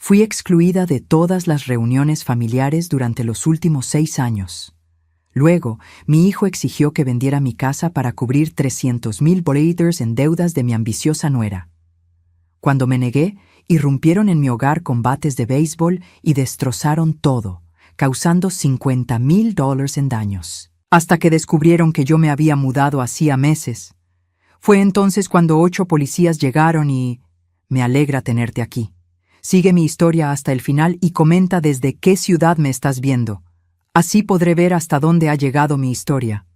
Fui excluida de todas las reuniones familiares durante los últimos 6 años. Luego, mi hijo exigió que vendiera mi casa para cubrir $300,000 en deudas de mi ambiciosa nuera. Cuando me negué, irrumpieron en mi hogar con bates de béisbol y destrozaron todo, causando $50,000 en daños. Hasta que descubrieron que yo me había mudado hacía meses. Fue entonces cuando 8 policías llegaron y... Me alegra tenerte aquí. Sigue mi historia hasta el final y comenta desde qué ciudad me estás viendo. Así podré ver hasta dónde ha llegado mi historia.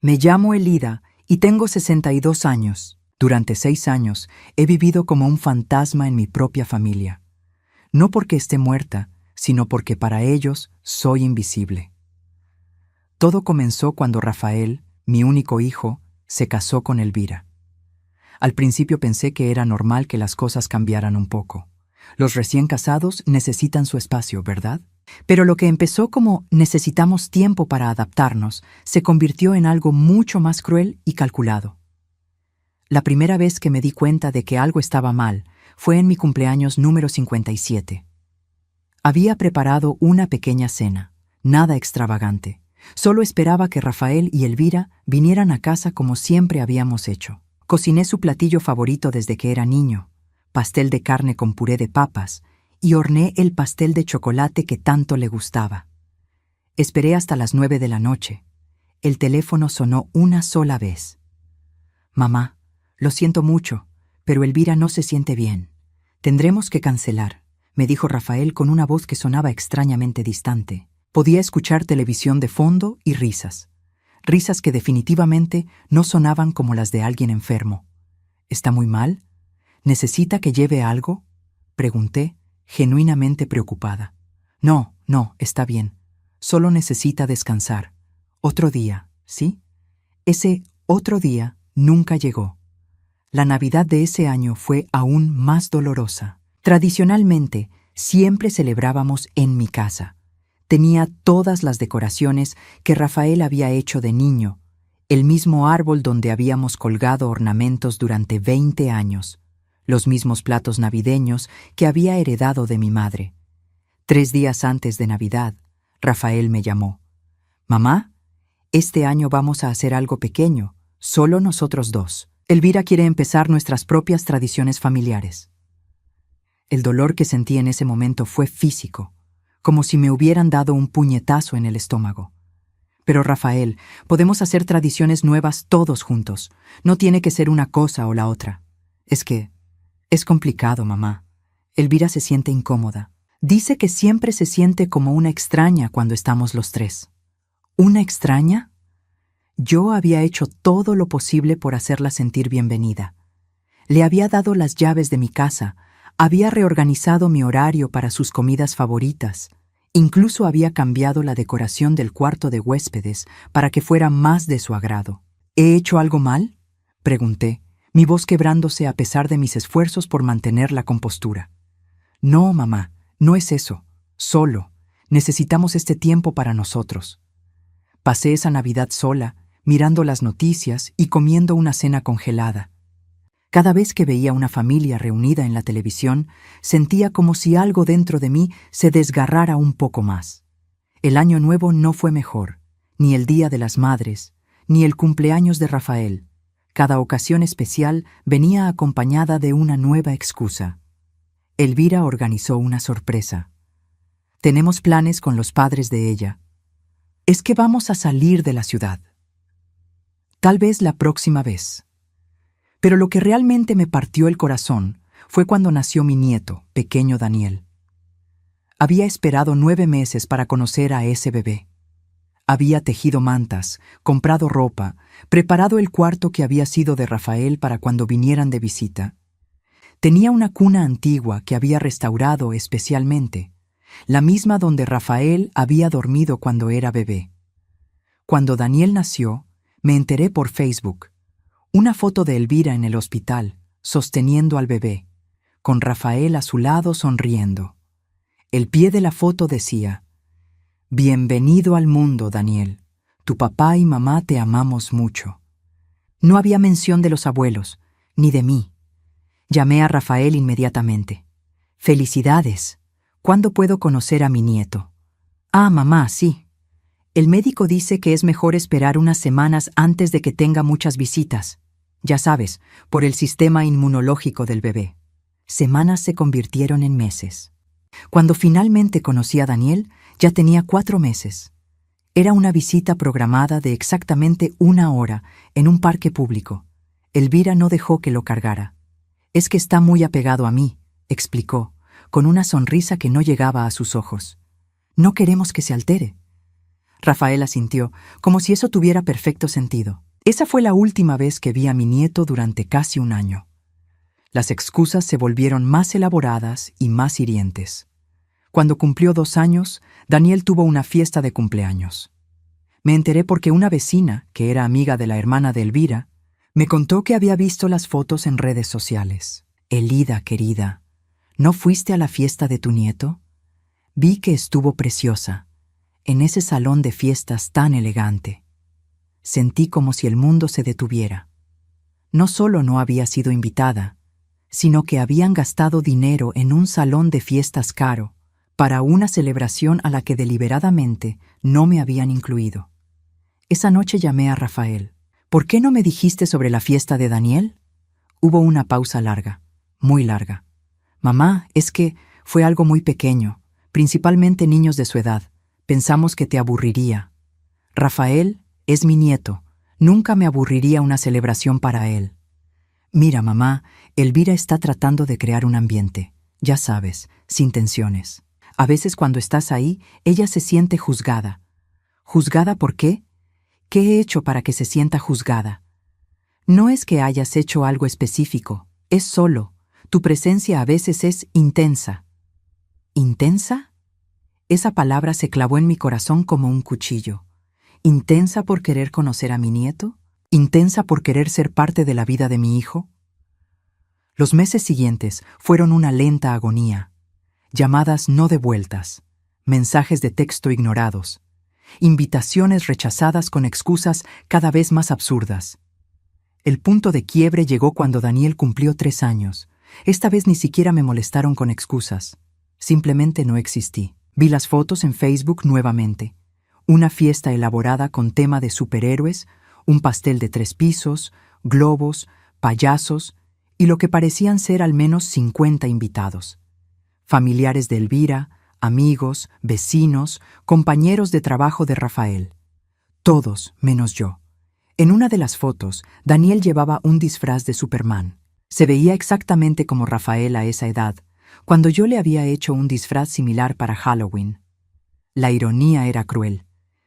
Me llamo Elida y tengo 62 años. Durante 6 años he vivido como un fantasma en mi propia familia. No porque esté muerta, sino porque para ellos soy invisible. Todo comenzó cuando Rafael, mi único hijo, se casó con Elvira. Al principio pensé que era normal que las cosas cambiaran un poco. Los recién casados necesitan su espacio, ¿verdad? Pero lo que empezó como necesitamos tiempo para adaptarnos se convirtió en algo mucho más cruel y calculado. La primera vez que me di cuenta de que algo estaba mal fue en mi cumpleaños número 57. Había preparado una pequeña cena, nada extravagante. Solo esperaba que Rafael y Elvira vinieran a casa como siempre habíamos hecho. Cociné su platillo favorito desde que era niño, pastel de carne con puré de papas, y horneé el pastel de chocolate que tanto le gustaba. Esperé hasta las 9 de la noche. El teléfono sonó una sola vez. «Mamá, lo siento mucho, pero Elvira no se siente bien. Tendremos que cancelar», me dijo Rafael con una voz que sonaba extrañamente distante. Podía escuchar televisión de fondo y risas. Risas que definitivamente no sonaban como las de alguien enfermo. «¿Está muy mal? ¿Necesita que lleve algo?», pregunté, genuinamente preocupada. No, está bien. Solo necesita descansar. Otro día, ¿sí? Ese otro día nunca llegó. La Navidad de ese año fue aún más dolorosa. Tradicionalmente, siempre celebrábamos en mi casa. Tenía todas las decoraciones que Rafael había hecho de niño, el mismo árbol donde habíamos colgado ornamentos durante 20 años, los mismos platos navideños que había heredado de mi madre. 3 días antes de Navidad, Rafael me llamó. «Mamá, este año vamos a hacer algo pequeño, solo nosotros 2. Elvira quiere empezar nuestras propias tradiciones familiares». El dolor que sentí en ese momento fue físico, como si me hubieran dado un puñetazo en el estómago. «Pero Rafael, podemos hacer tradiciones nuevas todos juntos. No tiene que ser una cosa o la otra». Es complicado, mamá. Elvira se siente incómoda. Dice que siempre se siente como una extraña cuando estamos los 3. ¿Una extraña? Yo había hecho todo lo posible por hacerla sentir bienvenida. Le había dado las llaves de mi casa, había reorganizado mi horario para sus comidas favoritas, incluso había cambiado la decoración del cuarto de huéspedes para que fuera más de su agrado. ¿He hecho algo mal?, pregunté, mi voz quebrándose a pesar de mis esfuerzos por mantener la compostura. «No, mamá, no es eso. Solo. Necesitamos este tiempo para nosotros». Pasé esa Navidad sola, mirando las noticias y comiendo una cena congelada. Cada vez que veía una familia reunida en la televisión, sentía como si algo dentro de mí se desgarrara un poco más. El Año Nuevo no fue mejor, ni el Día de las Madres, ni el cumpleaños de Rafael. Cada ocasión especial venía acompañada de una nueva excusa. Elvira organizó una sorpresa. Tenemos planes con los padres de ella. Es que vamos a salir de la ciudad. Tal vez la próxima vez. Pero lo que realmente me partió el corazón fue cuando nació mi nieto, pequeño Daniel. Había esperado 9 meses para conocer a ese bebé. Había tejido mantas, comprado ropa, preparado el cuarto que había sido de Rafael para cuando vinieran de visita. Tenía una cuna antigua que había restaurado especialmente, la misma donde Rafael había dormido cuando era bebé. Cuando Daniel nació, me enteré por Facebook. Una foto de Elvira en el hospital, sosteniendo al bebé, con Rafael a su lado sonriendo. El pie de la foto decía: «Bienvenido al mundo, Daniel. Tu papá y mamá te amamos mucho». No había mención de los abuelos, ni de mí. Llamé a Rafael inmediatamente. «Felicidades», ¿Cuándo puedo conocer a mi nieto? Ah, mamá, sí. El médico dice que es mejor esperar unas semanas antes de que tenga muchas visitas. Ya sabes, por el sistema inmunológico del bebé. Semanas se convirtieron en meses. Cuando finalmente conocí a Daniel, ya tenía 4 meses. Era una visita programada de exactamente 1 hora en un parque público. Elvira no dejó que lo cargara. Es que está muy apegado a mí, explicó, con una sonrisa que no llegaba a sus ojos. No queremos que se altere. Rafael asintió, como si eso tuviera perfecto sentido. Esa fue la última vez que vi a mi nieto durante casi 1 año. Las excusas se volvieron más elaboradas y más hirientes. Cuando cumplió 2 años, Daniel tuvo una fiesta de cumpleaños. Me enteré porque una vecina, que era amiga de la hermana de Elvira, me contó que había visto las fotos en redes sociales. Elida, querida, ¿no fuiste a la fiesta de tu nieto? Vi que estuvo preciosa, en ese salón de fiestas tan elegante. Sentí como si el mundo se detuviera. No solo no había sido invitada, sino que habían gastado dinero en un salón de fiestas caro para una celebración a la que deliberadamente no me habían incluido. Esa noche llamé a Rafael. ¿Por qué no me dijiste sobre la fiesta de Daniel? Hubo una pausa larga, muy larga. Mamá, es que fue algo muy pequeño, principalmente niños de su edad. Pensamos que te aburriría. Rafael es mi nieto. Nunca me aburriría una celebración para él. Mira, mamá, Elvira está tratando de crear un ambiente, ya sabes, sin tensiones. A veces cuando estás ahí, ella se siente juzgada. ¿Juzgada por qué? ¿Qué he hecho para que se sienta juzgada? No es que hayas hecho algo específico, es solo. Tu presencia a veces es intensa. ¿Intensa? Esa palabra se clavó en mi corazón como un cuchillo. ¿Intensa por querer conocer a mi nieto? ¿Intensa por querer ser parte de la vida de mi hijo? Los meses siguientes fueron una lenta agonía. Llamadas no devueltas, mensajes de texto ignorados, invitaciones rechazadas con excusas cada vez más absurdas. El punto de quiebre llegó cuando Daniel cumplió 3 años. Esta vez ni siquiera me molestaron con excusas. Simplemente no existí. Vi las fotos en Facebook nuevamente. Una fiesta elaborada con tema de superhéroes, un pastel de 3 pisos, globos, payasos y lo que parecían ser al menos 50 invitados. Familiares de Elvira, amigos, vecinos, compañeros de trabajo de Rafael. Todos menos yo. En una de las fotos, Daniel llevaba un disfraz de Superman. Se veía exactamente como Rafael a esa edad, cuando yo le había hecho un disfraz similar para Halloween. La ironía era cruel.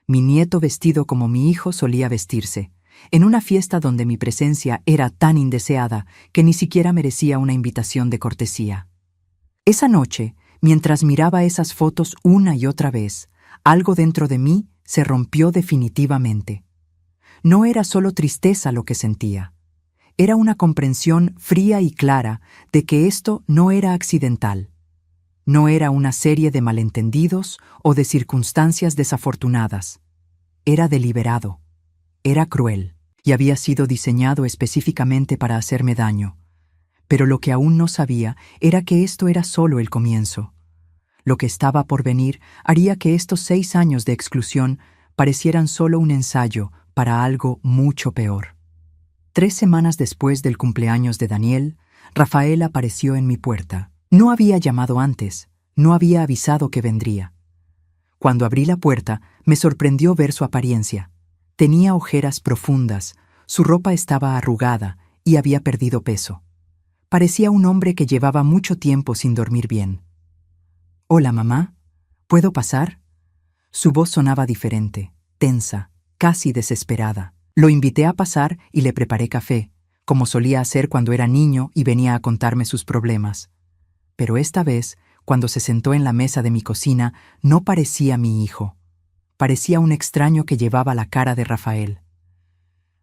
Mi nieto vestido como mi hijo solía vestirse, en una fiesta donde mi presencia era tan indeseada que ni siquiera merecía una invitación de cortesía. Esa noche, mientras miraba esas fotos una y otra vez, algo dentro de mí se rompió definitivamente. No era solo tristeza lo que sentía. Era una comprensión fría y clara de que esto no era accidental. No era una serie de malentendidos o de circunstancias desafortunadas. Era deliberado. Era cruel y había sido diseñado específicamente para hacerme daño. Pero lo que aún no sabía era que esto era solo el comienzo. Lo que estaba por venir haría que estos 6 años de exclusión parecieran solo un ensayo para algo mucho peor. 3 semanas después del cumpleaños de Daniel, Rafael apareció en mi puerta. No había llamado antes, no había avisado que vendría. Cuando abrí la puerta, me sorprendió ver su apariencia. Tenía ojeras profundas, su ropa estaba arrugada y había perdido peso. Parecía un hombre que llevaba mucho tiempo sin dormir bien. «Hola, mamá. ¿Puedo pasar?» Su voz sonaba diferente, tensa, casi desesperada. Lo invité a pasar y le preparé café, como solía hacer cuando era niño y venía a contarme sus problemas. Pero esta vez, cuando se sentó en la mesa de mi cocina, no parecía mi hijo. Parecía un extraño que llevaba la cara de Rafael.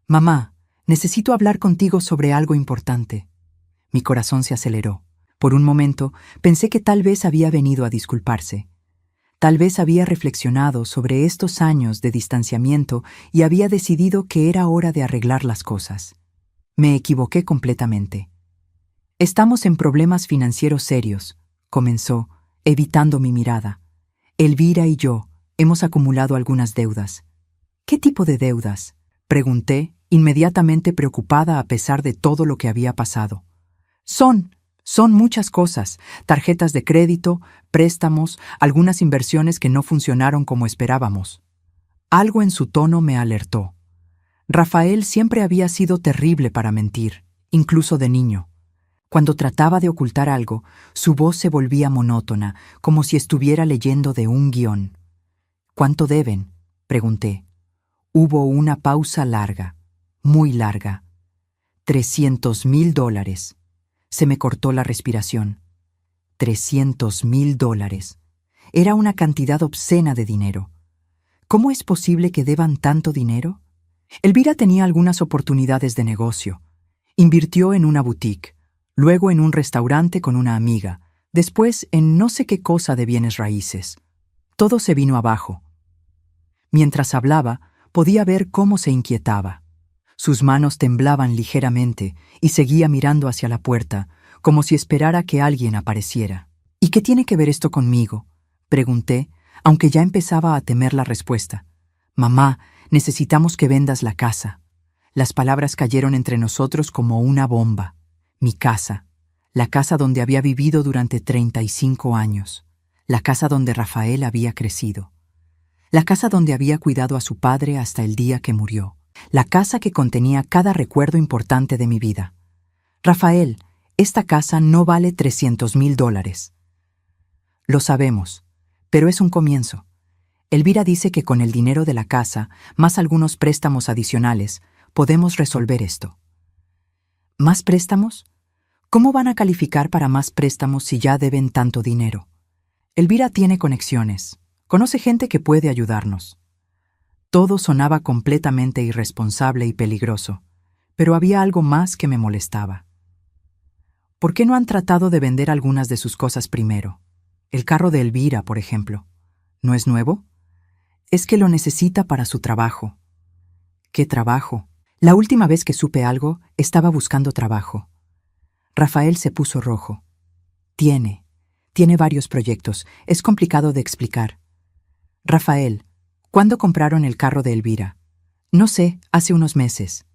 «Mamá, necesito hablar contigo sobre algo importante». Mi corazón se aceleró. Por un momento, pensé que tal vez había venido a disculparse. Tal vez había reflexionado sobre estos años de distanciamiento y había decidido que era hora de arreglar las cosas. Me equivoqué completamente. «Estamos en problemas financieros serios», comenzó, evitando mi mirada. Elvira y yo hemos acumulado algunas deudas. ¿Qué tipo de deudas?, pregunté, inmediatamente preocupada a pesar de todo lo que había pasado. Son muchas cosas: tarjetas de crédito, préstamos, algunas inversiones que no funcionaron como esperábamos. Algo en su tono me alertó. Rafael siempre había sido terrible para mentir, incluso de niño. Cuando trataba de ocultar algo, su voz se volvía monótona, como si estuviera leyendo de un guión. ¿Cuánto deben?, pregunté. Hubo una pausa larga, muy larga. $300,000. Se me cortó la respiración. $300,000. Era una cantidad obscena de dinero. ¿Cómo es posible que deban tanto dinero? Elvira tenía algunas oportunidades de negocio. Invirtió en una boutique, luego en un restaurante con una amiga, después en no sé qué cosa de bienes raíces. Todo se vino abajo. Mientras hablaba, podía ver cómo se inquietaba. Sus manos temblaban ligeramente y seguía mirando hacia la puerta, como si esperara que alguien apareciera. ¿Y qué tiene que ver esto conmigo?, pregunté, aunque ya empezaba a temer la respuesta. Mamá, necesitamos que vendas la casa. Las palabras cayeron entre nosotros como una bomba. Mi casa, la casa donde había vivido durante 35 años, la casa donde Rafael había crecido, la casa donde había cuidado a su padre hasta el día que murió, la casa que contenía cada recuerdo importante de mi vida. Rafael, esta casa no vale $300,000. Lo sabemos, pero es un comienzo. Elvira dice que con el dinero de la casa, más algunos préstamos adicionales, podemos resolver esto. ¿Más préstamos? ¿Cómo van a calificar para más préstamos si ya deben tanto dinero? Elvira tiene conexiones. Conoce gente que puede ayudarnos. Todo sonaba completamente irresponsable y peligroso, pero había algo más que me molestaba. ¿Por qué no han tratado de vender algunas de sus cosas primero? El carro de Elvira, por ejemplo. ¿No es nuevo? Es que lo necesita para su trabajo. ¿Qué trabajo? La última vez que supe algo, estaba buscando trabajo. Rafael se puso rojo. Tiene varios proyectos. Es complicado de explicar. Rafael, ¿cuándo compraron el carro de Elvira? No sé, hace unos meses.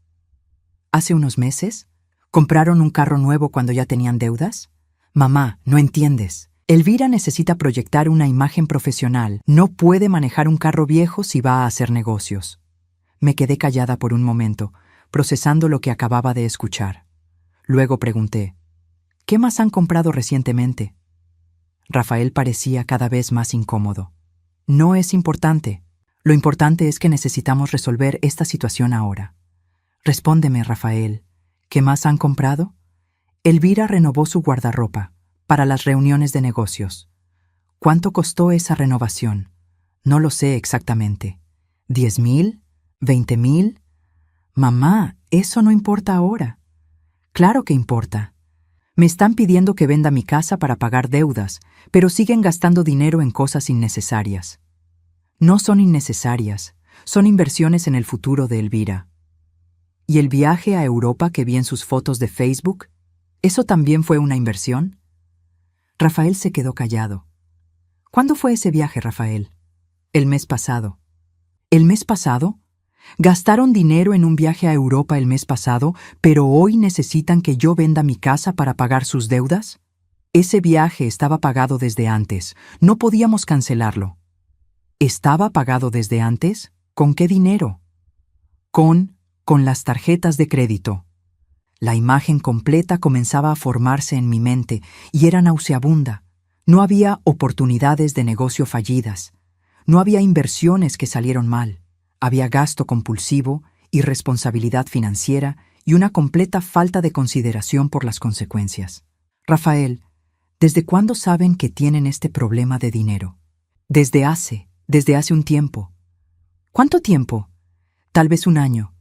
¿Hace unos meses? ¿Compraron un carro nuevo cuando ya tenían deudas? Mamá, no entiendes. Elvira necesita proyectar una imagen profesional. No puede manejar un carro viejo si va a hacer negocios. Me quedé callada por un momento, procesando lo que acababa de escuchar. Luego pregunté, ¿qué más han comprado recientemente? Rafael parecía cada vez más incómodo. No es importante. Lo importante es que necesitamos resolver esta situación ahora. Respóndeme, Rafael. ¿Qué más han comprado? Elvira renovó su guardarropa para las reuniones de negocios. ¿Cuánto costó esa renovación? No lo sé exactamente. ¿10,000? ¿20,000? Mamá, eso no importa ahora. Claro que importa. Me están pidiendo que venda mi casa para pagar deudas, pero siguen gastando dinero en cosas innecesarias. No son innecesarias, son inversiones en el futuro de Elvira. ¿Y el viaje a Europa que vi en sus fotos de Facebook? ¿Eso también fue una inversión? Rafael se quedó callado. ¿Cuándo fue ese viaje, Rafael? El mes pasado. ¿El mes pasado? ¿Gastaron dinero en un viaje a Europa el mes pasado, pero hoy necesitan que yo venda mi casa para pagar sus deudas? Ese viaje estaba pagado desde antes. No podíamos cancelarlo. ¿Estaba pagado desde antes? ¿Con qué dinero? Con las tarjetas de crédito. La imagen completa comenzaba a formarse en mi mente y era nauseabunda. No había oportunidades de negocio fallidas. No había inversiones que salieron mal. Había gasto compulsivo, irresponsabilidad financiera y una completa falta de consideración por las consecuencias. Rafael, ¿desde cuándo saben que tienen este problema de dinero? Desde hace un tiempo. ¿Cuánto tiempo? Tal vez un año.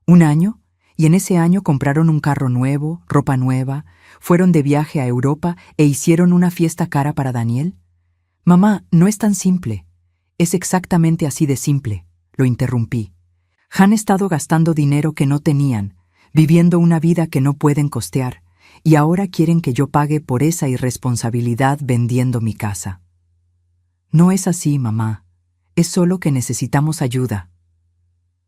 ¿Un año? Y en ese año compraron un carro nuevo, ropa nueva, fueron de viaje a Europa e hicieron una fiesta cara para Daniel. Mamá, no es tan simple. Es exactamente así de simple. Lo interrumpí. Han estado gastando dinero que no tenían, viviendo una vida que no pueden costear, y ahora quieren que yo pague por esa irresponsabilidad vendiendo mi casa. No es así, mamá. Es solo que necesitamos ayuda.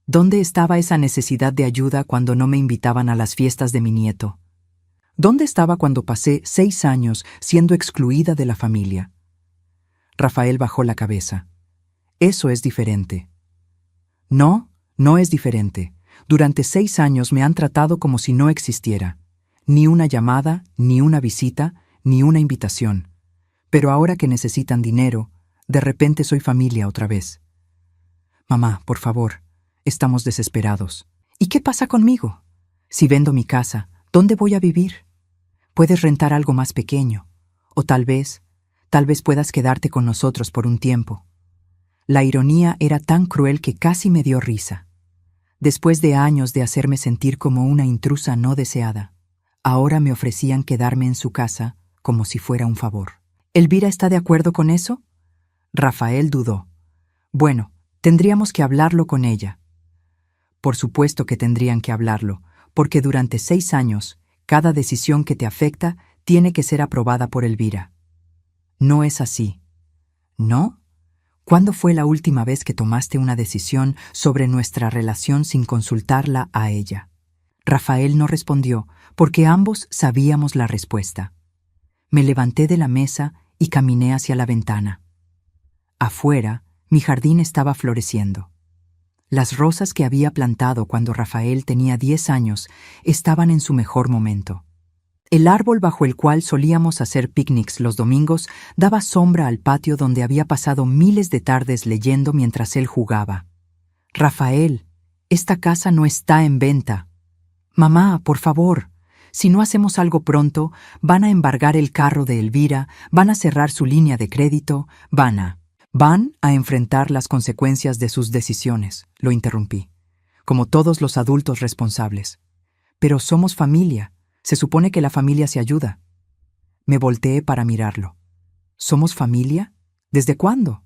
¿Dónde estaba esa necesidad de ayuda cuando no me invitaban a las fiestas de mi nieto? ¿Dónde estaba cuando pasé 6 años siendo excluida de la familia? Rafael bajó la cabeza. Eso es diferente. No, no es diferente. Durante 6 años me han tratado como si no existiera. Ni una llamada, ni una visita, ni una invitación. Pero ahora que necesitan dinero, de repente soy familia otra vez. Mamá, por favor, estamos desesperados. ¿Y qué pasa conmigo? Si vendo mi casa, ¿dónde voy a vivir? Puedes rentar algo más pequeño. O tal vez puedas quedarte con nosotros por un tiempo. La ironía era tan cruel que casi me dio risa. Después de años de hacerme sentir como una intrusa no deseada, ahora me ofrecían quedarme en su casa como si fuera un favor. ¿Elvira está de acuerdo con eso? Rafael dudó. Bueno, tendríamos que hablarlo con ella. Por supuesto que tendrían que hablarlo, porque durante 6 años, cada decisión que te afecta tiene que ser aprobada por Elvira. No es así. ¿No? ¿Cuándo fue la última vez que tomaste una decisión sobre nuestra relación sin consultarla a ella? Rafael no respondió, porque ambos sabíamos la respuesta. Me levanté de la mesa y caminé hacia la ventana. Afuera, mi jardín estaba floreciendo. Las rosas que había plantado cuando Rafael tenía 10 años estaban en su mejor momento. El árbol bajo el cual solíamos hacer picnics los domingos daba sombra al patio donde había pasado miles de tardes leyendo mientras él jugaba. Rafael, esta casa no está en venta. Mamá, por favor, si no hacemos algo pronto, van a embargar el carro de Elvira, van a cerrar su línea de crédito, van a enfrentar las consecuencias de sus decisiones, lo interrumpí, como todos los adultos responsables. Pero somos familia. Se supone que la familia se ayuda. Me volteé para mirarlo. ¿Somos familia? ¿Desde cuándo?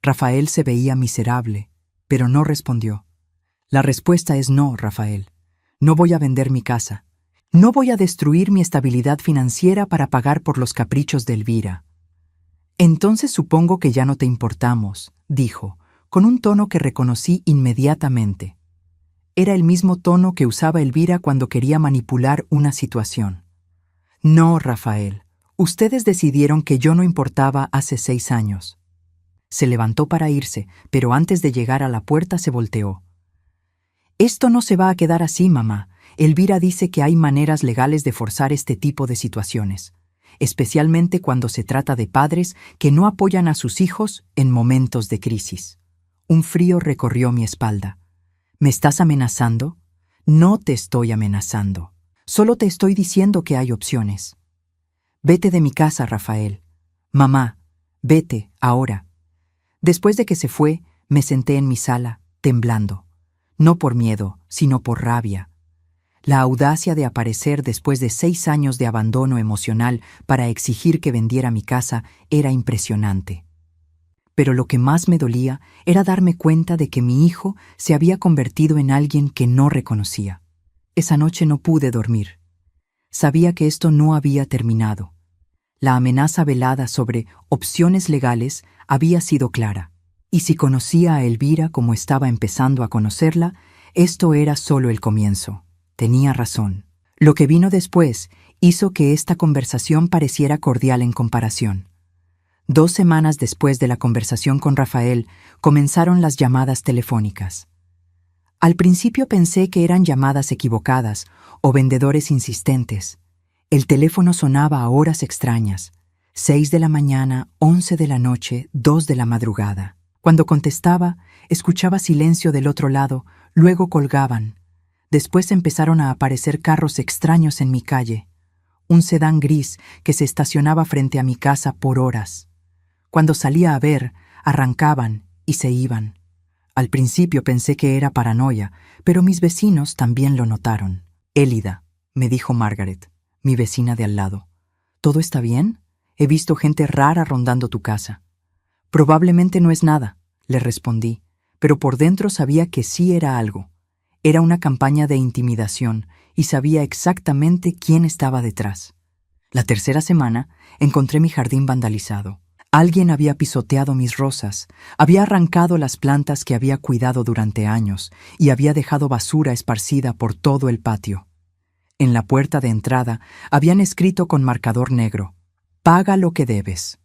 Rafael se veía miserable, pero no respondió. La respuesta es no, Rafael. No voy a vender mi casa. No voy a destruir mi estabilidad financiera para pagar por los caprichos de Elvira. Entonces supongo que ya no te importamos, dijo, con un tono que reconocí inmediatamente. Era el mismo tono que usaba Elvira cuando quería manipular una situación. No, Rafael, ustedes decidieron que yo no importaba hace 6 años. Se levantó para irse, pero antes de llegar a la puerta se volteó. Esto no se va a quedar así, mamá. Elvira dice que hay maneras legales de forzar este tipo de situaciones, especialmente cuando se trata de padres que no apoyan a sus hijos en momentos de crisis. Un frío recorrió mi espalda. ¿Me estás amenazando? No te estoy amenazando. Solo te estoy diciendo que hay opciones. Vete de mi casa, Rafael. Mamá, vete, ahora. Después de que se fue, me senté en mi sala, temblando. No por miedo, sino por rabia. La audacia de aparecer después de 6 años de abandono emocional para exigir que vendiera mi casa era impresionante. Pero lo que más me dolía era darme cuenta de que mi hijo se había convertido en alguien que no reconocía. Esa noche no pude dormir. Sabía que esto no había terminado. La amenaza velada sobre opciones legales había sido clara. Y si conocía a Elvira como estaba empezando a conocerla, esto era solo el comienzo. Tenía razón. Lo que vino después hizo que esta conversación pareciera cordial en comparación. 2 semanas después de la conversación con Rafael, comenzaron las llamadas telefónicas. Al principio pensé que eran llamadas equivocadas o vendedores insistentes. El teléfono sonaba a horas extrañas, 6 de la mañana, 11 de la noche, 2 de la madrugada. Cuando contestaba, escuchaba silencio del otro lado, luego colgaban. Después empezaron a aparecer carros extraños en mi calle. Un sedán gris que se estacionaba frente a mi casa por horas. Cuando salía a ver, arrancaban y se iban. Al principio pensé que era paranoia, pero mis vecinos también lo notaron. «Élida», me dijo Margaret, mi vecina de al lado. «¿Todo está bien? He visto gente rara rondando tu casa». «Probablemente no es nada», le respondí, pero por dentro sabía que sí era algo. Era una campaña de intimidación, y sabía exactamente quién estaba detrás. La tercera semana encontré mi jardín vandalizado. Alguien había pisoteado mis rosas, había arrancado las plantas que había cuidado durante años y había dejado basura esparcida por todo el patio. En la puerta de entrada habían escrito con marcador negro: «Paga lo que debes».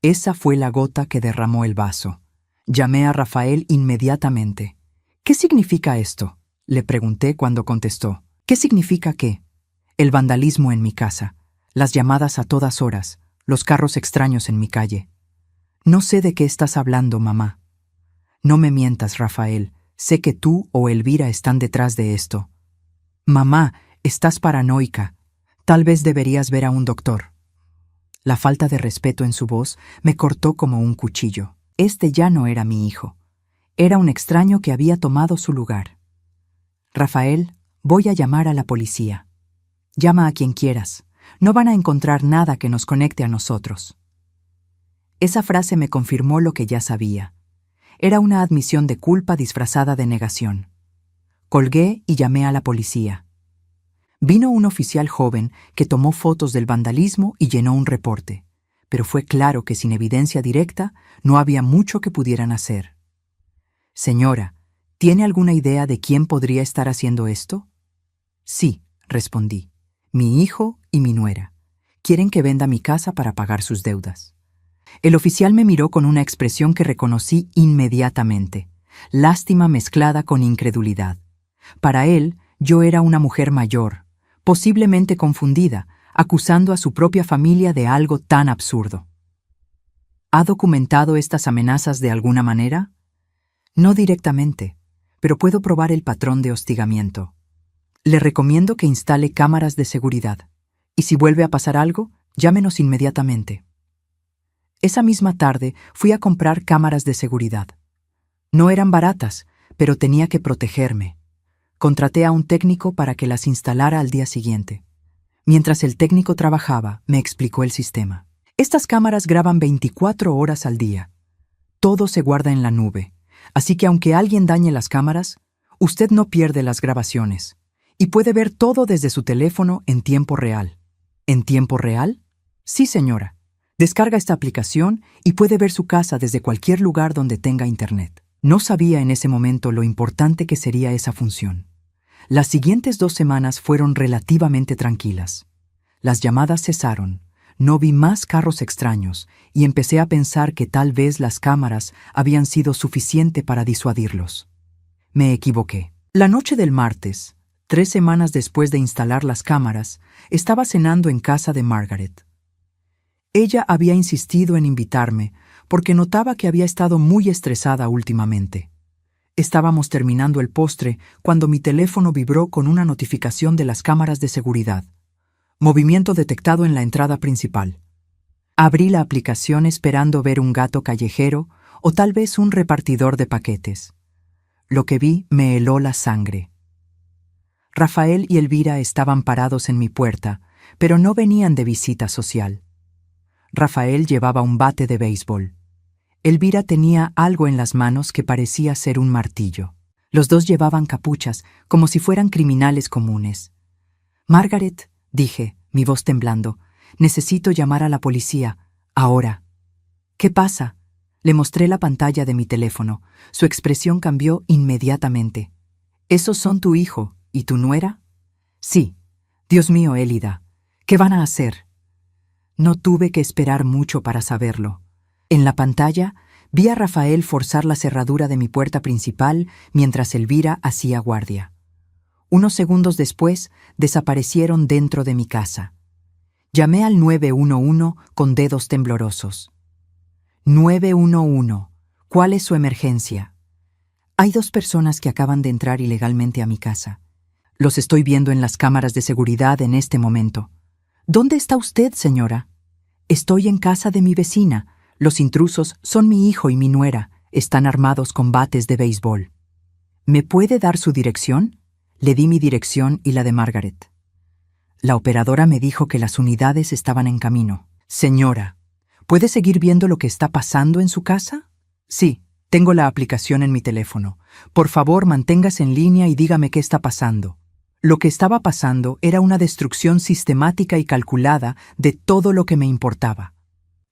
Esa fue la gota que derramó el vaso. Llamé a Rafael inmediatamente. «¿Qué significa esto?», le pregunté cuando contestó. «¿Qué significa qué?». «El vandalismo en mi casa, las llamadas a todas horas, los carros extraños en mi calle». «No sé de qué estás hablando, mamá». «No me mientas, Rafael. Sé que tú o Elvira están detrás de esto». «Mamá, estás paranoica. Tal vez deberías ver a un doctor». La falta de respeto en su voz me cortó como un cuchillo. Este ya no era mi hijo. Era un extraño que había tomado su lugar. «Rafael, voy a llamar a la policía». «Llama a quien quieras. No van a encontrar nada que nos conecte a nosotros». Esa frase me confirmó lo que ya sabía. Era una admisión de culpa disfrazada de negación. Colgué y llamé a la policía. Vino un oficial joven que tomó fotos del vandalismo y llenó un reporte, pero fue claro que sin evidencia directa no había mucho que pudieran hacer. «Señora, ¿tiene alguna idea de quién podría estar haciendo esto?». «Sí», respondí. «Mi hijo y mi nuera. Quieren que venda mi casa para pagar sus deudas». El oficial me miró con una expresión que reconocí inmediatamente: lástima mezclada con incredulidad. Para él, yo era una mujer mayor, posiblemente confundida, acusando a su propia familia de algo tan absurdo. ¿Ha documentado estas amenazas de alguna manera? No directamente, pero puedo probar el patrón de hostigamiento. Le recomiendo que instale cámaras de seguridad, y si vuelve a pasar algo, llámenos inmediatamente. Esa misma tarde fui a comprar cámaras de seguridad. No eran baratas, pero tenía que protegerme. Contraté a un técnico para que las instalara al día siguiente. Mientras el técnico trabajaba, me explicó el sistema. Estas cámaras graban 24 horas al día. Todo se guarda en la nube, así que aunque alguien dañe las cámaras, usted no pierde las grabaciones y puede ver todo desde su teléfono en tiempo real. ¿En tiempo real? Sí, señora. Descarga esta aplicación y puede ver su casa desde cualquier lugar donde tenga internet. No sabía en ese momento lo importante que sería esa función. Las siguientes 2 semanas fueron relativamente tranquilas. Las llamadas cesaron, no vi más carros extraños y empecé a pensar que tal vez las cámaras habían sido suficiente para disuadirlos. Me equivoqué. La noche del martes, 3 semanas después de instalar las cámaras, estaba cenando en casa de Margaret. Ella había insistido en invitarme porque notaba que había estado muy estresada últimamente. Estábamos terminando el postre cuando mi teléfono vibró con una notificación de las cámaras de seguridad. Movimiento detectado en la entrada principal. Abrí la aplicación esperando ver un gato callejero o tal vez un repartidor de paquetes. Lo que vi me heló la sangre. Rafael y Elvira estaban parados en mi puerta, pero no venían de visita social. Rafael llevaba un bate de béisbol. Elvira tenía algo en las manos que parecía ser un martillo. Los dos llevaban capuchas, como si fueran criminales comunes. «Margaret», dije, mi voz temblando, «necesito llamar a la policía, ahora». «¿Qué pasa?». Le mostré la pantalla de mi teléfono. Su expresión cambió inmediatamente. «¿Esos son tu hijo y tu nuera?». «Sí». «Dios mío, Elida, ¿qué van a hacer?». No tuve que esperar mucho para saberlo. En la pantalla vi a Rafael forzar la cerradura de mi puerta principal mientras Elvira hacía guardia. Unos segundos después, desaparecieron dentro de mi casa. Llamé al 911 con dedos temblorosos. 911, ¿cuál es su emergencia? Hay 2 personas que acaban de entrar ilegalmente a mi casa. Los estoy viendo en las cámaras de seguridad en este momento. ¿Dónde está usted, señora? Estoy en casa de mi vecina. Los intrusos son mi hijo y mi nuera. Están armados con bates de béisbol. ¿Me puede dar su dirección? Le di mi dirección y la de Margaret. La operadora me dijo que las unidades estaban en camino. Señora, ¿puede seguir viendo lo que está pasando en su casa? Sí, tengo la aplicación en mi teléfono. Por favor, manténgase en línea y dígame qué está pasando. Lo que estaba pasando era una destrucción sistemática y calculada de todo lo que me importaba.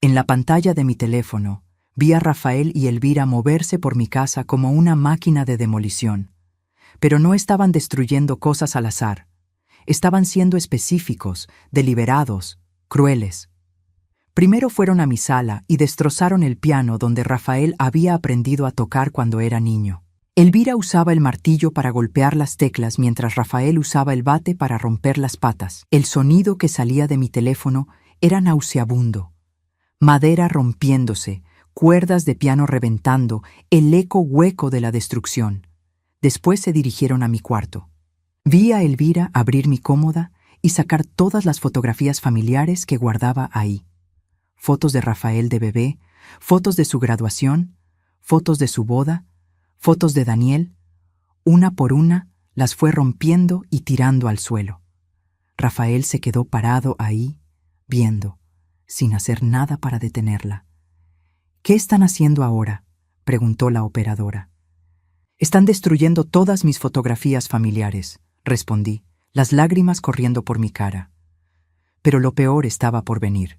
En la pantalla de mi teléfono, vi a Rafael y Elvira moverse por mi casa como una máquina de demolición. Pero no estaban destruyendo cosas al azar. Estaban siendo específicos, deliberados, crueles. Primero fueron a mi sala y destrozaron el piano donde Rafael había aprendido a tocar cuando era niño. Elvira usaba el martillo para golpear las teclas mientras Rafael usaba el bate para romper las patas. El sonido que salía de mi teléfono era nauseabundo. Madera rompiéndose, cuerdas de piano reventando, el eco hueco de la destrucción. Después se dirigieron a mi cuarto. Vi a Elvira abrir mi cómoda y sacar todas las fotografías familiares que guardaba ahí. Fotos de Rafael de bebé, fotos de su graduación, fotos de su boda, fotos de Daniel. Una por una las fue rompiendo y tirando al suelo. Rafael se quedó parado ahí, viendo, sin hacer nada para detenerla. «¿Qué están haciendo ahora?», preguntó la operadora. «Están destruyendo todas mis fotografías familiares», respondí, las lágrimas corriendo por mi cara. Pero lo peor estaba por venir.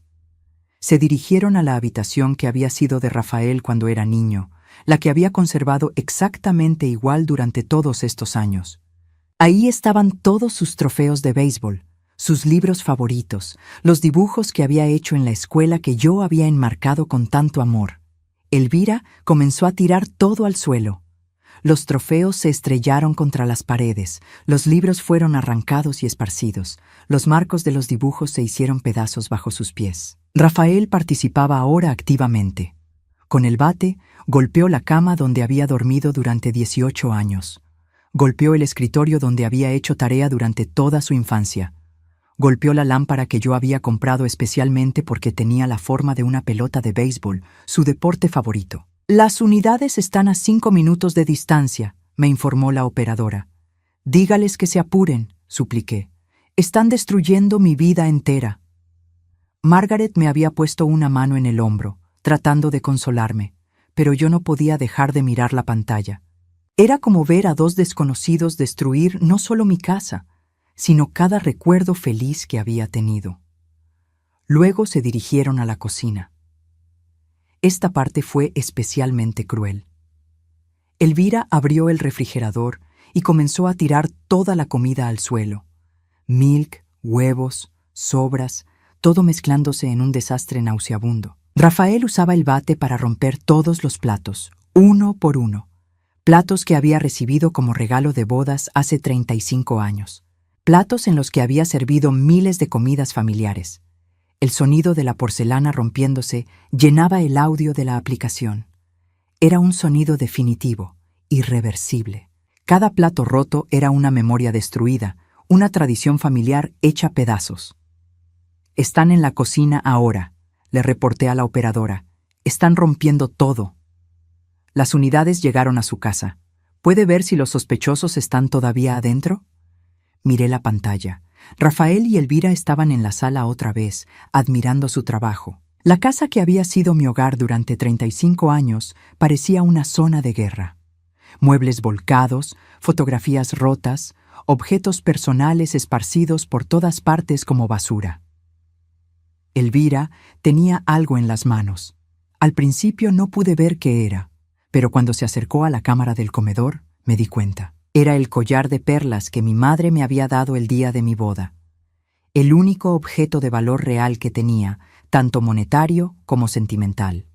Se dirigieron a la habitación que había sido de Rafael cuando era niño, la que había conservado exactamente igual durante todos estos años. Ahí estaban todos sus trofeos de béisbol, sus libros favoritos, los dibujos que había hecho en la escuela que yo había enmarcado con tanto amor. Elvira comenzó a tirar todo al suelo. Los trofeos se estrellaron contra las paredes, los libros fueron arrancados y esparcidos, los marcos de los dibujos se hicieron pedazos bajo sus pies. Rafael participaba ahora activamente. Con el bate, golpeó la cama donde había dormido durante 18 años. Golpeó el escritorio donde había hecho tarea durante toda su infancia. Golpeó la lámpara que yo había comprado especialmente porque tenía la forma de una pelota de béisbol, su deporte favorito. «Las unidades están a 5 minutos de distancia», me informó la operadora. «Dígales que se apuren», supliqué. «Están destruyendo mi vida entera». Margaret me había puesto una mano en el hombro, tratando de consolarme, pero yo no podía dejar de mirar la pantalla. Era como ver a dos desconocidos destruir no solo mi casa, sino cada recuerdo feliz que había tenido. Luego se dirigieron a la cocina. Esta parte fue especialmente cruel. Elvira abrió el refrigerador y comenzó a tirar toda la comida al suelo. Milk, huevos, sobras, todo mezclándose en un desastre nauseabundo. Rafael usaba el bate para romper todos los platos, uno por uno. Platos que había recibido como regalo de bodas hace 35 años. Platos en los que había servido miles de comidas familiares. El sonido de la porcelana rompiéndose llenaba el audio de la aplicación. Era un sonido definitivo, irreversible. Cada plato roto era una memoria destruida, una tradición familiar hecha pedazos. «Están en la cocina ahora», le reporté a la operadora. «Están rompiendo todo». Las unidades llegaron a su casa. «¿Puede ver si los sospechosos están todavía adentro?» Miré la pantalla. Rafael y Elvira estaban en la sala otra vez, admirando su trabajo. La casa que había sido mi hogar durante 35 años parecía una zona de guerra. Muebles volcados, fotografías rotas, objetos personales esparcidos por todas partes como basura. Elvira tenía algo en las manos. Al principio no pude ver qué era, pero cuando se acercó a la cámara del comedor, me di cuenta. Era el collar de perlas que mi madre me había dado el día de mi boda. El único objeto de valor real que tenía, tanto monetario como sentimental.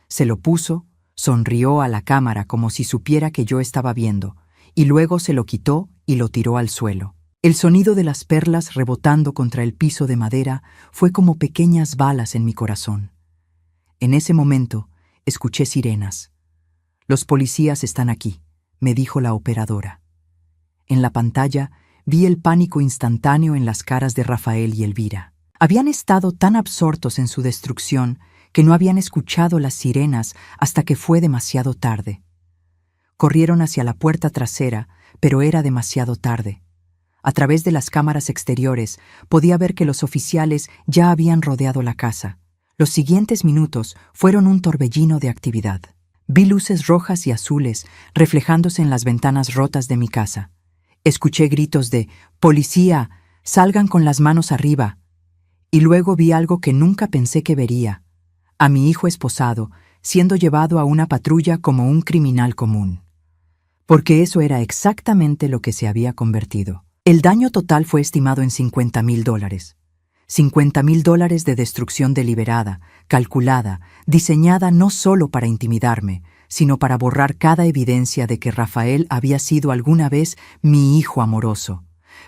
Se lo puso, sonrió a la cámara como si supiera que yo estaba viendo, y luego se lo quitó y lo tiró al suelo. El sonido de las perlas rebotando contra el piso de madera fue como pequeñas balas en mi corazón. En ese momento, escuché sirenas. «Los policías están aquí», me dijo la operadora. En la pantalla vi el pánico instantáneo en las caras de Rafael y Elvira. Habían estado tan absortos en su destrucción que no habían escuchado las sirenas hasta que fue demasiado tarde. Corrieron hacia la puerta trasera, pero era demasiado tarde. A través de las cámaras exteriores podía ver que los oficiales ya habían rodeado la casa. Los siguientes minutos fueron un torbellino de actividad. Vi luces rojas y azules reflejándose en las ventanas rotas de mi casa. Escuché gritos de «¡Policía! ¡Salgan con las manos arriba!». Y luego vi algo que nunca pensé que vería: a mi hijo esposado, siendo llevado a una patrulla como un criminal común. Porque eso era exactamente lo que se había convertido. El daño total fue estimado en $50,000. $50,000 de destrucción deliberada, calculada, diseñada no solo para intimidarme, sino para borrar cada evidencia de que Rafael había sido alguna vez mi hijo amoroso.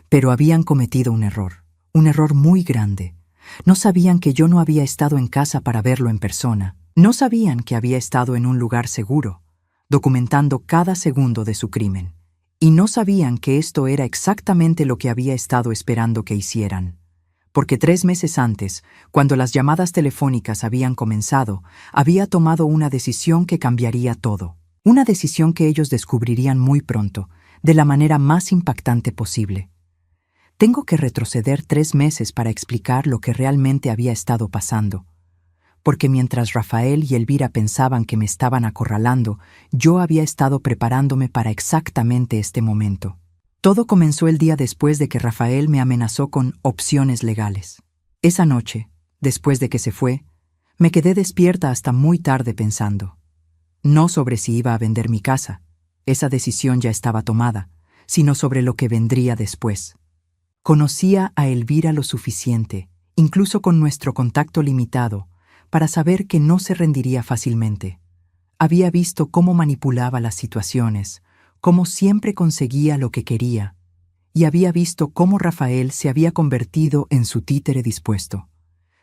Pero habían cometido un error muy grande. No sabían que yo no había estado en casa para verlo en persona. No sabían que había estado en un lugar seguro, documentando cada segundo de su crimen. Y no sabían que esto era exactamente lo que había estado esperando que hicieran. Porque 3 meses antes, cuando las llamadas telefónicas habían comenzado, había tomado una decisión que cambiaría todo. Una decisión que ellos descubrirían muy pronto, de la manera más impactante posible. Tengo que retroceder 3 meses para explicar lo que realmente había estado pasando. Porque mientras Rafael y Elvira pensaban que me estaban acorralando, yo había estado preparándome para exactamente este momento. Todo comenzó el día después de que Rafael me amenazó con opciones legales. Esa noche, después de que se fue, me quedé despierta hasta muy tarde pensando. No sobre si iba a vender mi casa, esa decisión ya estaba tomada, sino sobre lo que vendría después. Conocía a Elvira lo suficiente, incluso con nuestro contacto limitado, para saber que no se rendiría fácilmente. Había visto cómo manipulaba las situaciones, cómo siempre conseguía lo que quería, y había visto cómo Rafael se había convertido en su títere dispuesto.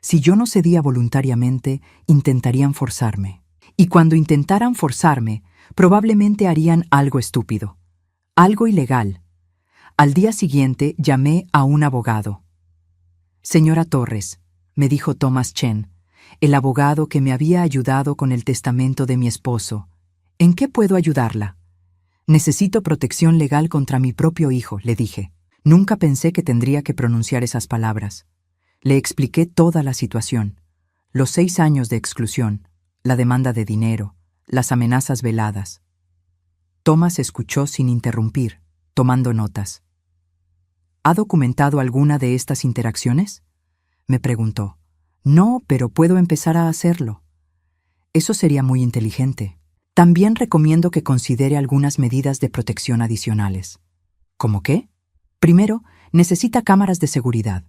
Si yo no cedía voluntariamente, intentarían forzarme. Y cuando intentaran forzarme, probablemente harían algo estúpido, algo ilegal. Al día siguiente llamé a un abogado. «Señora Torres», me dijo Thomas Chen, el abogado que me había ayudado con el testamento de mi esposo, «¿en qué puedo ayudarla?» «Necesito protección legal contra mi propio hijo», le dije. Nunca pensé que tendría que pronunciar esas palabras. Le expliqué toda la situación: los 6 años de exclusión, la demanda de dinero, las amenazas veladas. Thomas escuchó sin interrumpir, tomando notas. «¿Ha documentado alguna de estas interacciones?», me preguntó. «No, pero puedo empezar a hacerlo». «Eso sería muy inteligente. También recomiendo que considere algunas medidas de protección adicionales». ¿Cómo qué? Primero, necesita cámaras de seguridad.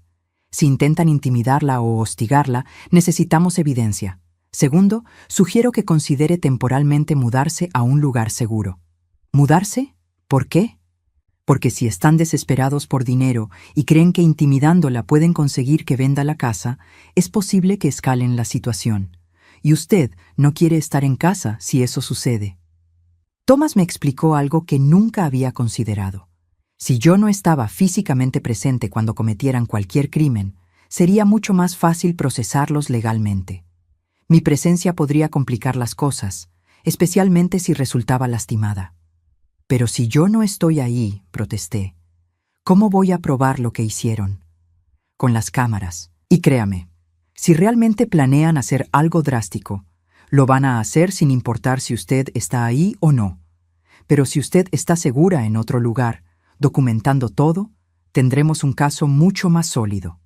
Si intentan intimidarla o hostigarla, necesitamos evidencia. Segundo, sugiero que considere temporalmente mudarse a un lugar seguro. ¿Mudarse? ¿Por qué? Porque si están desesperados por dinero y creen que intimidándola pueden conseguir que venda la casa, es posible que escalen la situación. Y usted no quiere estar en casa si eso sucede. Thomas me explicó algo que nunca había considerado. Si yo no estaba físicamente presente cuando cometieran cualquier crimen, sería mucho más fácil procesarlos legalmente. Mi presencia podría complicar las cosas, especialmente si resultaba lastimada. «Pero si yo no estoy ahí», protesté, «¿cómo voy a probar lo que hicieron?» «Con las cámaras. Y créame, si realmente planean hacer algo drástico, lo van a hacer sin importar si usted está ahí o no. Pero si usted está segura en otro lugar, documentando todo, tendremos un caso mucho más sólido».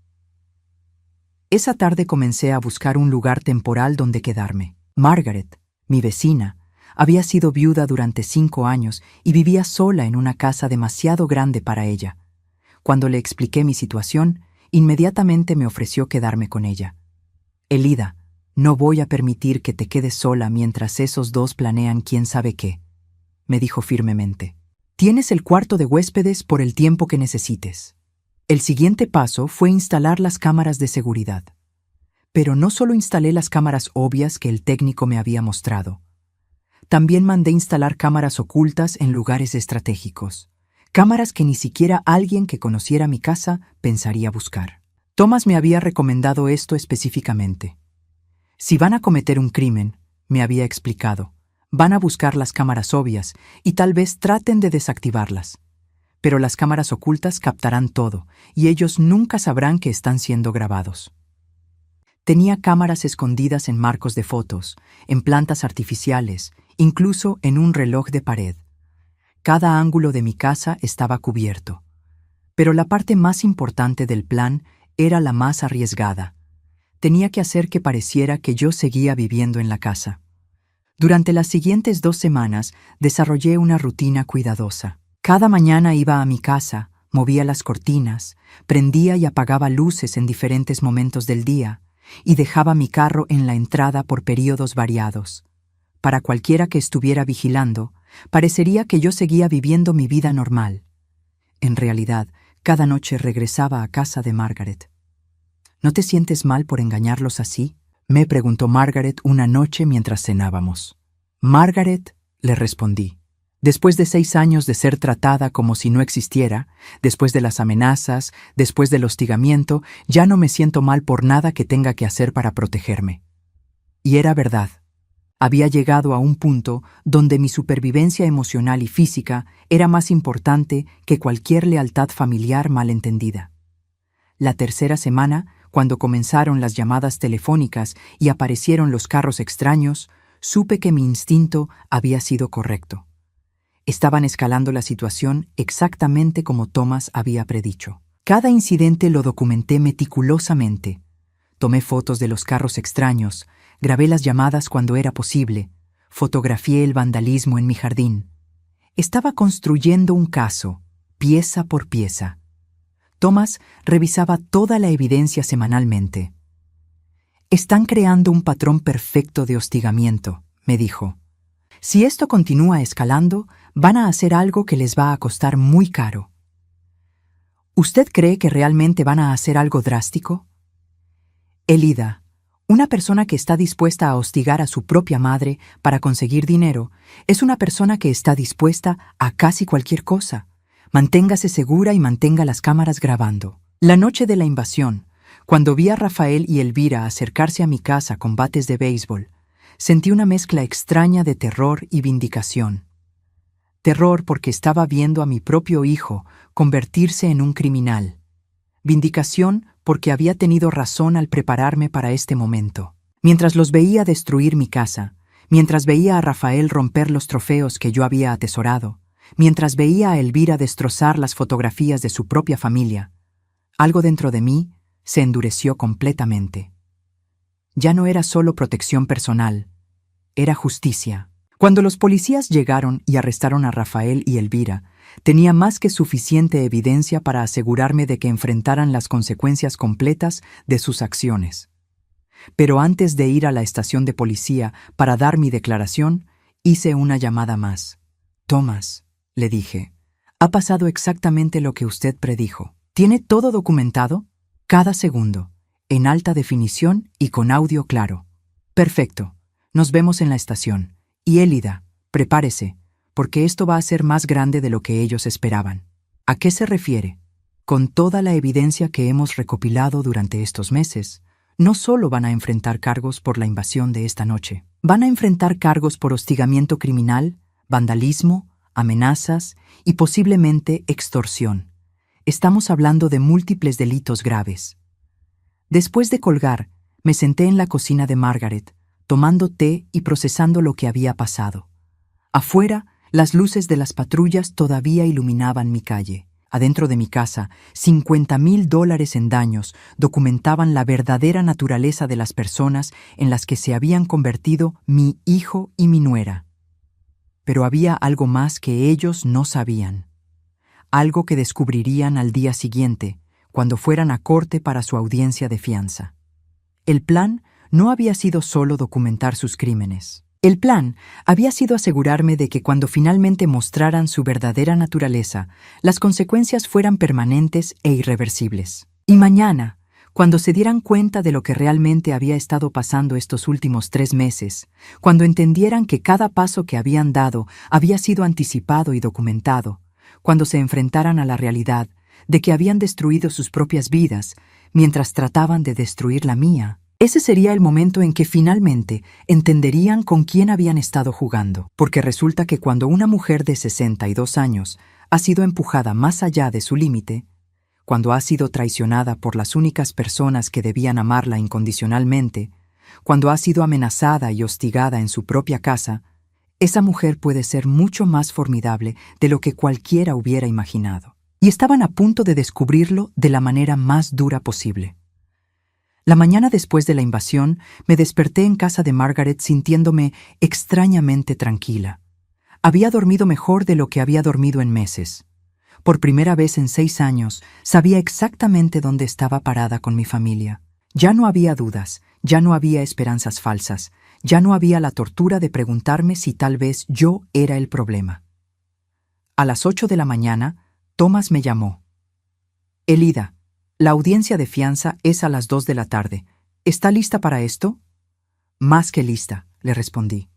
Esa tarde comencé a buscar un lugar temporal donde quedarme. Margaret, mi vecina, había sido viuda durante 5 años y vivía sola en una casa demasiado grande para ella. Cuando le expliqué mi situación, inmediatamente me ofreció quedarme con ella. «Elida, no voy a permitir que te quedes sola mientras esos dos planean quién sabe qué», me dijo firmemente. «Tienes el cuarto de huéspedes por el tiempo que necesites». El siguiente paso fue instalar las cámaras de seguridad. Pero no solo instalé las cámaras obvias que el técnico me había mostrado. También mandé instalar cámaras ocultas en lugares estratégicos. Cámaras que ni siquiera alguien que conociera mi casa pensaría buscar. Thomas me había recomendado esto específicamente. Si van a cometer un crimen, me había explicado, van a buscar las cámaras obvias y tal vez traten de desactivarlas. Pero las cámaras ocultas captarán todo y ellos nunca sabrán que están siendo grabados. Tenía cámaras escondidas en marcos de fotos, en plantas artificiales, incluso en un reloj de pared. Cada ángulo de mi casa estaba cubierto. Pero la parte más importante del plan era la más arriesgada. Tenía que hacer que pareciera que yo seguía viviendo en la casa. Durante las siguientes 2 semanas desarrollé una rutina cuidadosa. Cada mañana iba a mi casa, movía las cortinas, prendía y apagaba luces en diferentes momentos del día y dejaba mi carro en la entrada por períodos variados. Para cualquiera que estuviera vigilando, parecería que yo seguía viviendo mi vida normal. En realidad, cada noche regresaba a casa de Margaret. ¿No te sientes mal por engañarlos así?, me preguntó Margaret una noche mientras cenábamos. Margaret, le respondí, después de 6 años de ser tratada como si no existiera, después de las amenazas, después del hostigamiento, ya no me siento mal por nada que tenga que hacer para protegerme. Y era verdad. Había llegado a un punto donde mi supervivencia emocional y física era más importante que cualquier lealtad familiar malentendida. La tercera semana, cuando comenzaron las llamadas telefónicas y aparecieron los carros extraños, supe que mi instinto había sido correcto. Estaban escalando la situación exactamente como Thomas había predicho. Cada incidente lo documenté meticulosamente. Tomé fotos de los carros extraños, grabé las llamadas cuando era posible, fotografié el vandalismo en mi jardín. Estaba construyendo un caso, pieza por pieza. Thomas revisaba toda la evidencia semanalmente. «Están creando un patrón perfecto de hostigamiento», me dijo. «Si esto continúa escalando, van a hacer algo que les va a costar muy caro». ¿Usted cree que realmente van a hacer algo drástico? Elida, una persona que está dispuesta a hostigar a su propia madre para conseguir dinero, es una persona que está dispuesta a casi cualquier cosa. Manténgase segura y mantenga las cámaras grabando. La noche de la invasión, cuando vi a Rafael y Elvira acercarse a mi casa con bates de béisbol, sentí una mezcla extraña de terror y vindicación. Terror porque estaba viendo a mi propio hijo convertirse en un criminal. Vindicación porque había tenido razón al prepararme para este momento. Mientras los veía destruir mi casa, mientras veía a Rafael romper los trofeos que yo había atesorado, mientras veía a Elvira destrozar las fotografías de su propia familia, algo dentro de mí se endureció completamente. Ya no era solo protección personal, era justicia. Cuando los policías llegaron y arrestaron a Rafael y Elvira, tenía más que suficiente evidencia para asegurarme de que enfrentaran las consecuencias completas de sus acciones. Pero antes de ir a la estación de policía para dar mi declaración, hice una llamada más. «Thomas», le dije, «ha pasado exactamente lo que usted predijo. ¿Tiene todo documentado? Cada segundo, en alta definición y con audio claro». «Perfecto. Nos vemos en la estación. Y Elida, prepárese, porque esto va a ser más grande de lo que ellos esperaban». «¿A qué se refiere?» «Con toda la evidencia que hemos recopilado durante estos meses, no solo van a enfrentar cargos por la invasión de esta noche, van a enfrentar cargos por hostigamiento criminal, vandalismo, amenazas y posiblemente extorsión. Estamos hablando de múltiples delitos graves». Después de colgar, me senté en la cocina de Margaret, tomando té y procesando lo que había pasado. Afuera, las luces de las patrullas todavía iluminaban mi calle. Adentro de mi casa, $50,000 en daños documentaban la verdadera naturaleza de las personas en las que se habían convertido mi hijo y mi nuera. Pero había algo más que ellos no sabían. Algo que descubrirían al día siguiente, cuando fueran a corte para su audiencia de fianza. El plan no había sido solo documentar sus crímenes. El plan había sido asegurarme de que cuando finalmente mostraran su verdadera naturaleza, las consecuencias fueran permanentes e irreversibles. Y mañana, cuando se dieran cuenta de lo que realmente había estado pasando estos últimos 3 meses, cuando entendieran que cada paso que habían dado había sido anticipado y documentado, cuando se enfrentaran a la realidad de que habían destruido sus propias vidas mientras trataban de destruir la mía, ese sería el momento en que finalmente entenderían con quién habían estado jugando. Porque resulta que cuando una mujer de 62 años ha sido empujada más allá de su límite, cuando ha sido traicionada por las únicas personas que debían amarla incondicionalmente, cuando ha sido amenazada y hostigada en su propia casa, Esa mujer puede ser mucho más formidable de lo que cualquiera hubiera imaginado. Y estaban a punto de descubrirlo de la manera más dura posible. La mañana después de la invasión, me desperté en casa de Margaret sintiéndome extrañamente tranquila. Había dormido mejor de lo que había dormido en meses. Por primera vez en 6 años, sabía exactamente dónde estaba parada con mi familia. Ya no había dudas, ya no había esperanzas falsas, ya no había la tortura de preguntarme si tal vez yo era el problema. A las 8 de la mañana, Thomas me llamó. Elida, la audiencia de fianza es a las 2 de la tarde. ¿Está lista para esto? Más que lista, le respondí.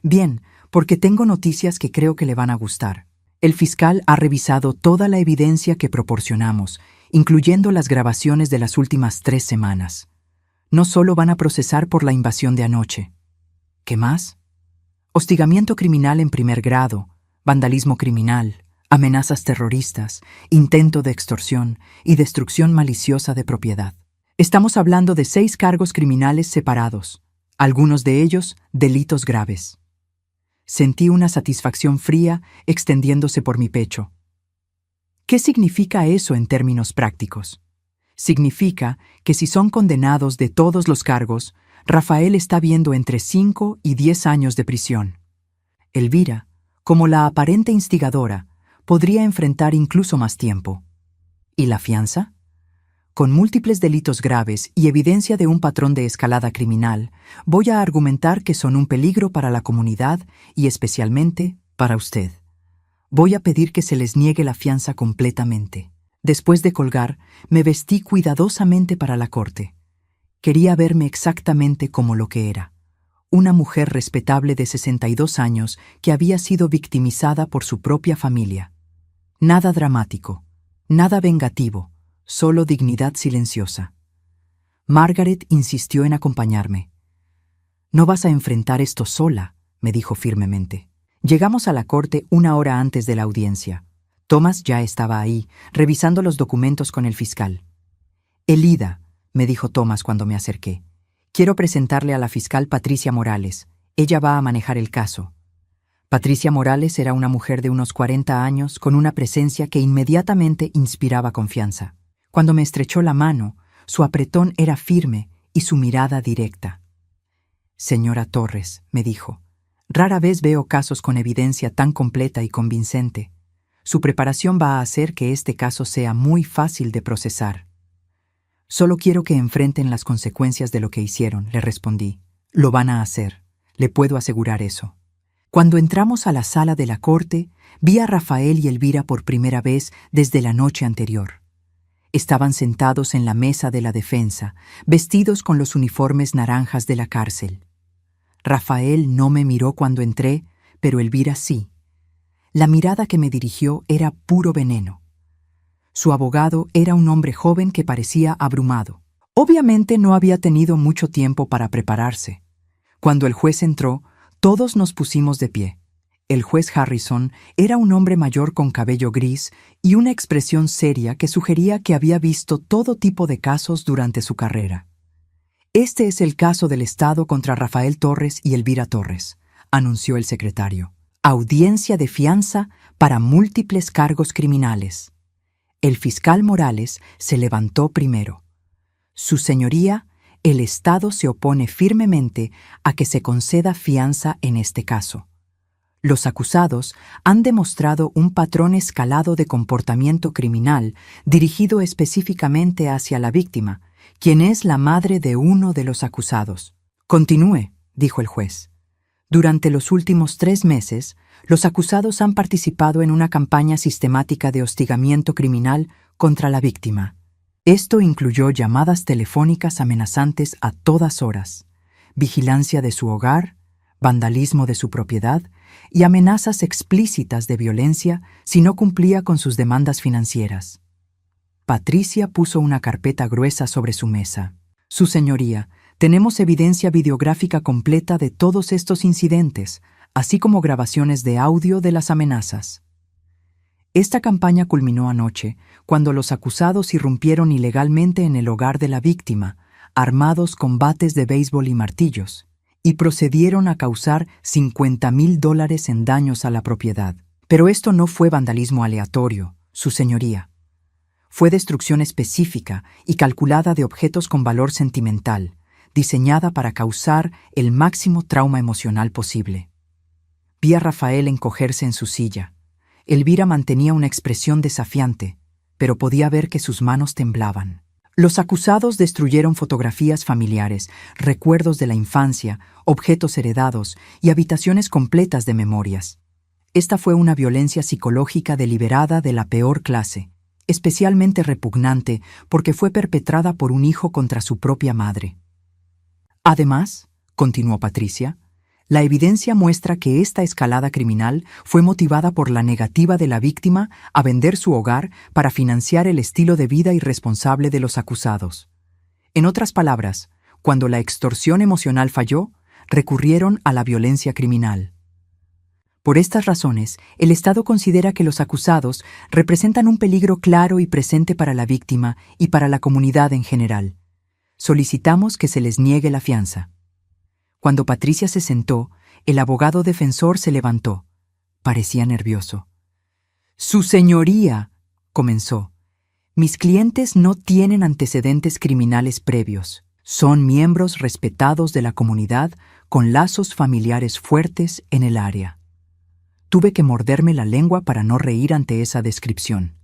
Bien, porque tengo noticias que creo que le van a gustar. El fiscal ha revisado toda la evidencia que proporcionamos, incluyendo las grabaciones de las últimas 3 semanas. No solo van a procesar por la invasión de anoche. ¿Qué más? Hostigamiento criminal en primer grado, vandalismo criminal, amenazas terroristas, intento de extorsión y destrucción maliciosa de propiedad. Estamos hablando de 6 cargos criminales separados, algunos de ellos delitos graves. Sentí una satisfacción fría extendiéndose por mi pecho. ¿Qué significa eso en términos prácticos? Significa que si son condenados de todos los cargos, Rafael está viendo entre 5 y 10 años de prisión. Elvira, como la aparente instigadora, podría enfrentar incluso más tiempo. ¿Y la fianza? Con múltiples delitos graves y evidencia de un patrón de escalada criminal, voy a argumentar que son un peligro para la comunidad y especialmente para usted. Voy a pedir que se les niegue la fianza completamente. Después de colgar, me vestí cuidadosamente para la corte. Quería verme exactamente como lo que era. Una mujer respetable de 62 años que había sido victimizada por su propia familia. Nada dramático, nada vengativo, solo dignidad silenciosa. Margaret insistió en acompañarme. «No vas a enfrentar esto sola», me dijo firmemente. Llegamos a la corte 1 hora antes de la audiencia. Thomas ya estaba ahí, revisando los documentos con el fiscal. «Elida», me dijo Thomas cuando me acerqué, «quiero presentarle a la fiscal Patricia Morales. Ella va a manejar el caso». Patricia Morales era una mujer de unos 40 años con una presencia que inmediatamente inspiraba confianza. Cuando me estrechó la mano, su apretón era firme y su mirada directa. «Señora Torres», me dijo, «rara vez veo casos con evidencia tan completa y convincente. Su preparación va a hacer que este caso sea muy fácil de procesar». «Solo quiero que enfrenten las consecuencias de lo que hicieron», le respondí. «Lo van a hacer, le puedo asegurar eso». Cuando entramos a la sala de la corte, vi a Rafael y Elvira por primera vez desde la noche anterior. Estaban sentados en la mesa de la defensa, vestidos con los uniformes naranjas de la cárcel. Rafael no me miró cuando entré, pero Elvira sí. La mirada que me dirigió era puro veneno. Su abogado era un hombre joven que parecía abrumado. Obviamente no había tenido mucho tiempo para prepararse. Cuando el juez entró, todos nos pusimos de pie. El juez Harrison era un hombre mayor con cabello gris y una expresión seria que sugería que había visto todo tipo de casos durante su carrera. «Este es el caso del Estado contra Rafael Torres y Elvira Torres», anunció el secretario. «Audiencia de fianza para múltiples cargos criminales». El fiscal Morales se levantó primero. «Su señoría, el Estado se opone firmemente a que se conceda fianza en este caso. Los acusados han demostrado un patrón escalado de comportamiento criminal dirigido específicamente hacia la víctima, quien es la madre de uno de los acusados». «Continúe», dijo el juez. «Durante los últimos 3 meses, los acusados han participado en una campaña sistemática de hostigamiento criminal contra la víctima. Esto incluyó llamadas telefónicas amenazantes a todas horas, vigilancia de su hogar, vandalismo de su propiedad y amenazas explícitas de violencia si no cumplía con sus demandas financieras». Patricia puso una carpeta gruesa sobre su mesa. «Su señoría, tenemos evidencia videográfica completa de todos estos incidentes, así como grabaciones de audio de las amenazas». Esta campaña culminó anoche, cuando los acusados irrumpieron ilegalmente en el hogar de la víctima, armados con bates de béisbol y martillos, y procedieron a causar $50,000 en daños a la propiedad. Pero esto no fue vandalismo aleatorio, Su Señoría. Fue destrucción específica y calculada de objetos con valor sentimental, diseñada para causar el máximo trauma emocional posible. Vi a Rafael encogerse en su silla. Elvira mantenía una expresión desafiante, pero podía ver que sus manos temblaban. Los acusados destruyeron fotografías familiares, recuerdos de la infancia, objetos heredados y habitaciones completas de memorias. Esta fue una violencia psicológica deliberada de la peor clase, especialmente repugnante porque fue perpetrada por un hijo contra su propia madre. Además, continuó Patricia, la evidencia muestra que esta escalada criminal fue motivada por la negativa de la víctima a vender su hogar para financiar el estilo de vida irresponsable de los acusados. En otras palabras, cuando la extorsión emocional falló, recurrieron a la violencia criminal. Por estas razones, el Estado considera que los acusados representan un peligro claro y presente para la víctima y para la comunidad en general. Solicitamos que se les niegue la fianza. Cuando Patricia se sentó, el abogado defensor se levantó. Parecía nervioso. «Su Señoría», comenzó, «mis clientes no tienen antecedentes criminales previos. Son miembros respetados de la comunidad con lazos familiares fuertes en el área». Tuve que morderme la lengua para no reír ante esa descripción.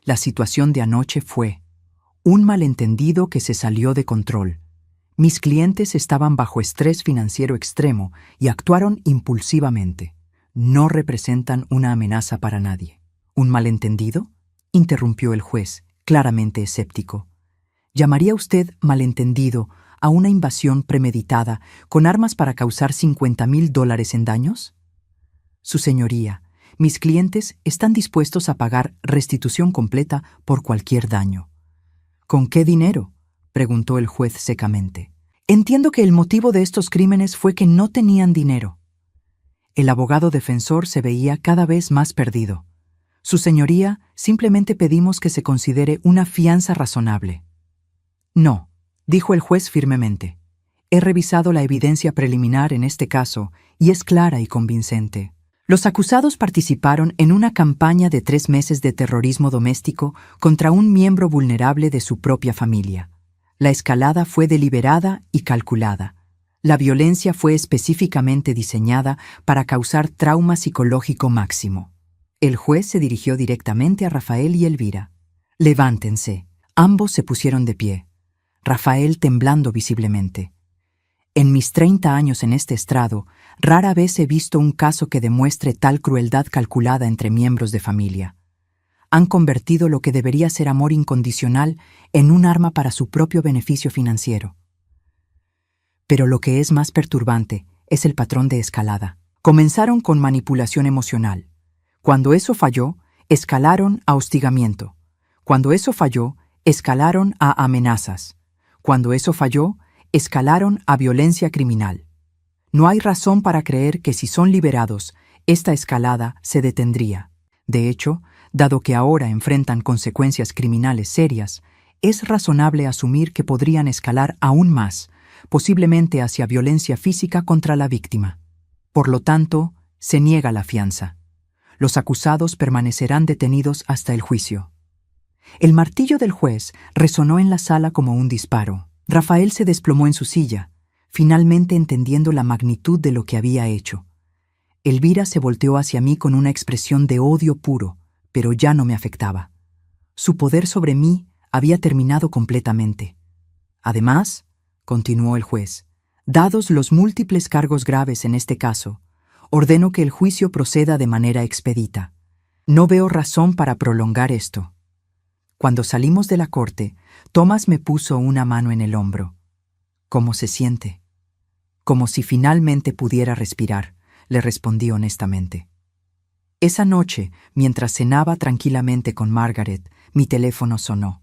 La situación de anoche fue un malentendido que se salió de control. Mis clientes estaban bajo estrés financiero extremo y actuaron impulsivamente. No representan una amenaza para nadie. ¿Un malentendido?, interrumpió el juez, claramente escéptico. ¿Llamaría usted malentendido a una invasión premeditada con armas para causar $50,000 en daños? Su Señoría, mis clientes están dispuestos a pagar restitución completa por cualquier daño. ¿Con qué dinero?, preguntó el juez secamente. Entiendo que el motivo de estos crímenes fue que no tenían dinero. El abogado defensor se veía cada vez más perdido. Su Señoría, simplemente pedimos que se considere una fianza razonable. No, dijo el juez firmemente. He revisado la evidencia preliminar en este caso y es clara y convincente. Los acusados participaron en una campaña de 3 meses de terrorismo doméstico contra un miembro vulnerable de su propia familia. La escalada fue deliberada y calculada. La violencia fue específicamente diseñada para causar trauma psicológico máximo. El juez se dirigió directamente a Rafael y Elvira. «Levántense». Ambos se pusieron de pie, Rafael temblando visiblemente. En mis 30 años en este estrado, rara vez he visto un caso que demuestre tal crueldad calculada entre miembros de familia. Han convertido lo que debería ser amor incondicional en un arma para su propio beneficio financiero. Pero lo que es más perturbante es el patrón de escalada. Comenzaron con manipulación emocional. Cuando eso falló, escalaron a hostigamiento. Cuando eso falló, escalaron a amenazas. Cuando eso falló, escalaron a violencia criminal. No hay razón para creer que si son liberados, esta escalada se detendría. De hecho, dado que ahora enfrentan consecuencias criminales serias, es razonable asumir que podrían escalar aún más, posiblemente hacia violencia física contra la víctima. Por lo tanto, se niega la fianza. Los acusados permanecerán detenidos hasta el juicio. El martillo del juez resonó en la sala como un disparo. Rafael se desplomó en su silla, finalmente entendiendo la magnitud de lo que había hecho. Elvira se volteó hacia mí con una expresión de odio puro, pero ya no me afectaba. Su poder sobre mí había terminado completamente. Además, continuó el juez, dados los múltiples cargos graves en este caso, ordeno que el juicio proceda de manera expedita. No veo razón para prolongar esto. Cuando salimos de la corte, Tomás me puso una mano en el hombro. ¿Cómo se siente? Como si finalmente pudiera respirar, le respondí honestamente. Esa noche, mientras cenaba tranquilamente con Margaret, mi teléfono sonó.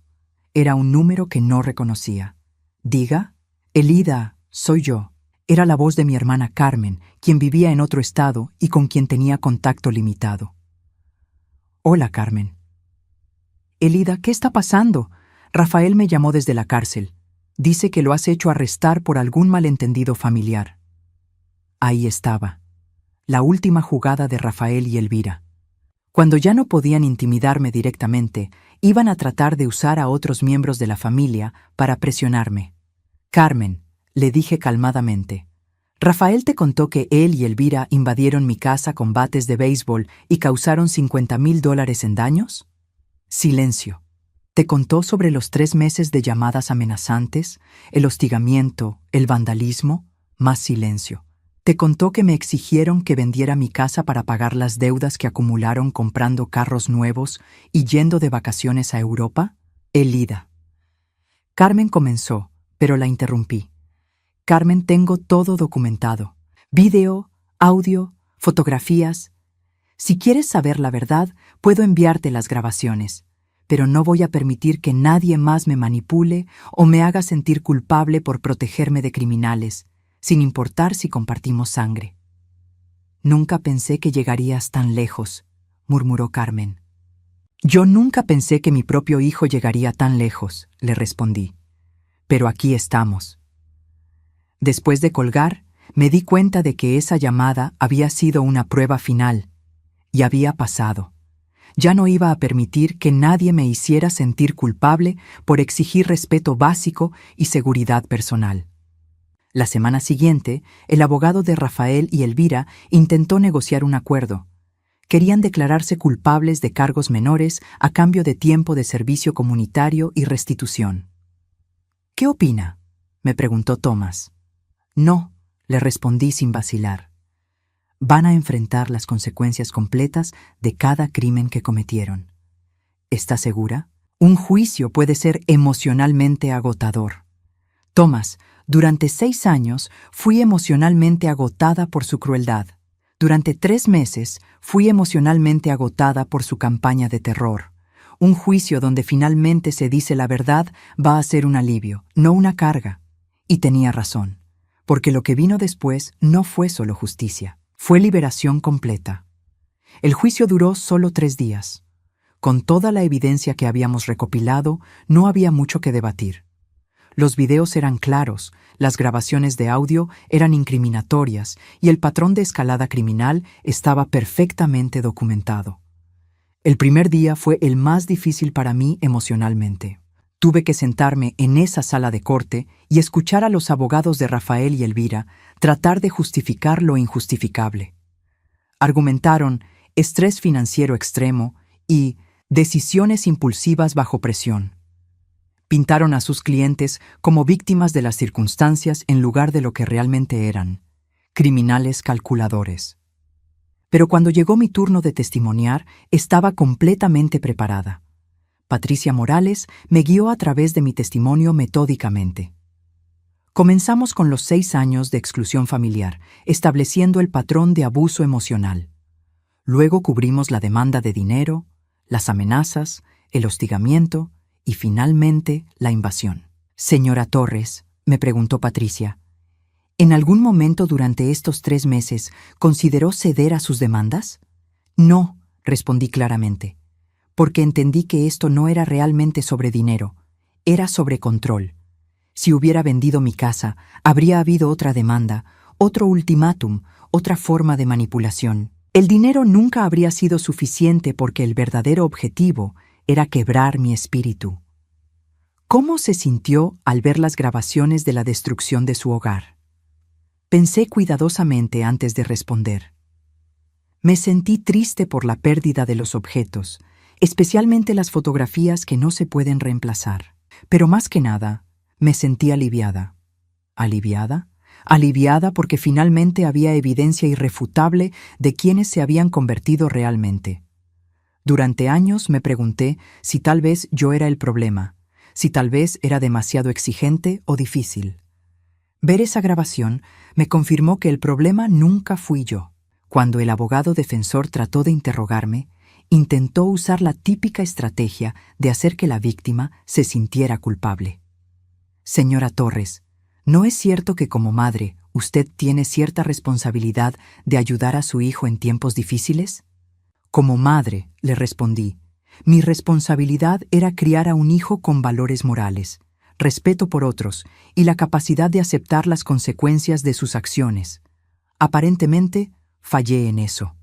Era un número que no reconocía. «Diga, Elida, soy yo». Era la voz de mi hermana Carmen, quien vivía en otro estado y con quien tenía contacto limitado. «Hola, Carmen». «Elida, ¿qué está pasando? Rafael me llamó desde la cárcel. Dice que lo has hecho arrestar por algún malentendido familiar». Ahí estaba, la última jugada de Rafael y Elvira. Cuando ya no podían intimidarme directamente, iban a tratar de usar a otros miembros de la familia para presionarme. Carmen, le dije calmadamente, ¿Rafael te contó que él y Elvira invadieron mi casa con bates de béisbol y causaron $50,000 en daños? Silencio. ¿Te contó sobre los 3 meses de llamadas amenazantes, el hostigamiento, el vandalismo? Más silencio. ¿Te contó que me exigieron que vendiera mi casa para pagar las deudas que acumularon comprando carros nuevos y yendo de vacaciones a Europa? Elida. Carmen comenzó, pero la interrumpí. Carmen, tengo todo documentado. Vídeo, audio, fotografías. Si quieres saber la verdad, puedo enviarte las grabaciones, pero no voy a permitir que nadie más me manipule o me haga sentir culpable por protegerme de criminales, sin importar si compartimos sangre. Nunca pensé que llegarías tan lejos, murmuró Carmen. Yo nunca pensé que mi propio hijo llegaría tan lejos, le respondí. Pero aquí estamos. Después de colgar, me di cuenta de que esa llamada había sido una prueba final, y había pasado. Ya no iba a permitir que nadie me hiciera sentir culpable por exigir respeto básico y seguridad personal. La semana siguiente, el abogado de Rafael y Elvira intentó negociar un acuerdo. Querían declararse culpables de cargos menores a cambio de tiempo de servicio comunitario y restitución. ¿Qué opina?, me preguntó Tomás. No, le respondí sin vacilar. Van a enfrentar las consecuencias completas de cada crimen que cometieron. ¿Está segura? Un juicio puede ser emocionalmente agotador. Tomás, durante 6 años fui emocionalmente agotada por su crueldad. Durante 3 meses fui emocionalmente agotada por su campaña de terror. Un juicio donde finalmente se dice la verdad va a ser un alivio, no una carga. Y tenía razón, porque lo que vino después no fue solo justicia, fue liberación completa. El juicio duró solo 3 días. Con toda la evidencia que habíamos recopilado, no había mucho que debatir. Los videos eran claros, las grabaciones de audio eran incriminatorias y el patrón de escalada criminal estaba perfectamente documentado. El primer día fue el más difícil para mí emocionalmente. Tuve que sentarme en esa sala de corte y escuchar a los abogados de Rafael y Elvira tratar de justificar lo injustificable. Argumentaron estrés financiero extremo y decisiones impulsivas bajo presión. Pintaron a sus clientes como víctimas de las circunstancias en lugar de lo que realmente eran, criminales calculadores. Pero cuando llegó mi turno de testimoniar, estaba completamente preparada. Patricia Morales me guió a través de mi testimonio metódicamente. Comenzamos con los 6 años de exclusión familiar, estableciendo el patrón de abuso emocional. Luego cubrimos la demanda de dinero, las amenazas, el hostigamiento y finalmente la invasión. Señora Torres, me preguntó Patricia, ¿en algún momento durante estos 3 meses consideró ceder a sus demandas? No, respondí claramente, porque entendí que esto no era realmente sobre dinero, era sobre control. Si hubiera vendido mi casa, habría habido otra demanda, otro ultimátum, otra forma de manipulación. El dinero nunca habría sido suficiente porque el verdadero objetivo era quebrar mi espíritu. ¿Cómo se sintió al ver las grabaciones de la destrucción de su hogar? Pensé cuidadosamente antes de responder. Me sentí triste por la pérdida de los objetos, especialmente las fotografías que no se pueden reemplazar. Pero más que nada, me sentí aliviada. ¿Aliviada? Aliviada porque finalmente había evidencia irrefutable de quiénes se habían convertido realmente. Durante años me pregunté si tal vez yo era el problema, si tal vez era demasiado exigente o difícil. Ver esa grabación me confirmó que el problema nunca fui yo. Cuando el abogado defensor trató de interrogarme, intentó usar la típica estrategia de hacer que la víctima se sintiera culpable. Señora Torres, ¿no es cierto que como madre usted tiene cierta responsabilidad de ayudar a su hijo en tiempos difíciles? Como madre, le respondí, mi responsabilidad era criar a un hijo con valores morales, respeto por otros y la capacidad de aceptar las consecuencias de sus acciones. Aparentemente, fallé en eso.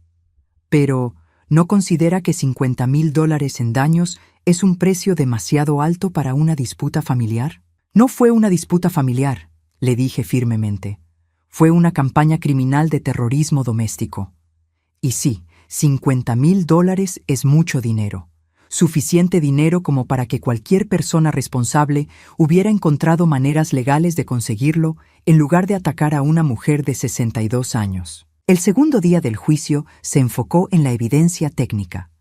Pero, ¿no considera que $50,000 en daños es un precio demasiado alto para una disputa familiar? No fue una disputa familiar, le dije firmemente. Fue una campaña criminal de terrorismo doméstico. Y sí, $50,000 es mucho dinero. Suficiente dinero como para que cualquier persona responsable hubiera encontrado maneras legales de conseguirlo en lugar de atacar a una mujer de 62 años. El segundo día del juicio se enfocó en la evidencia técnica.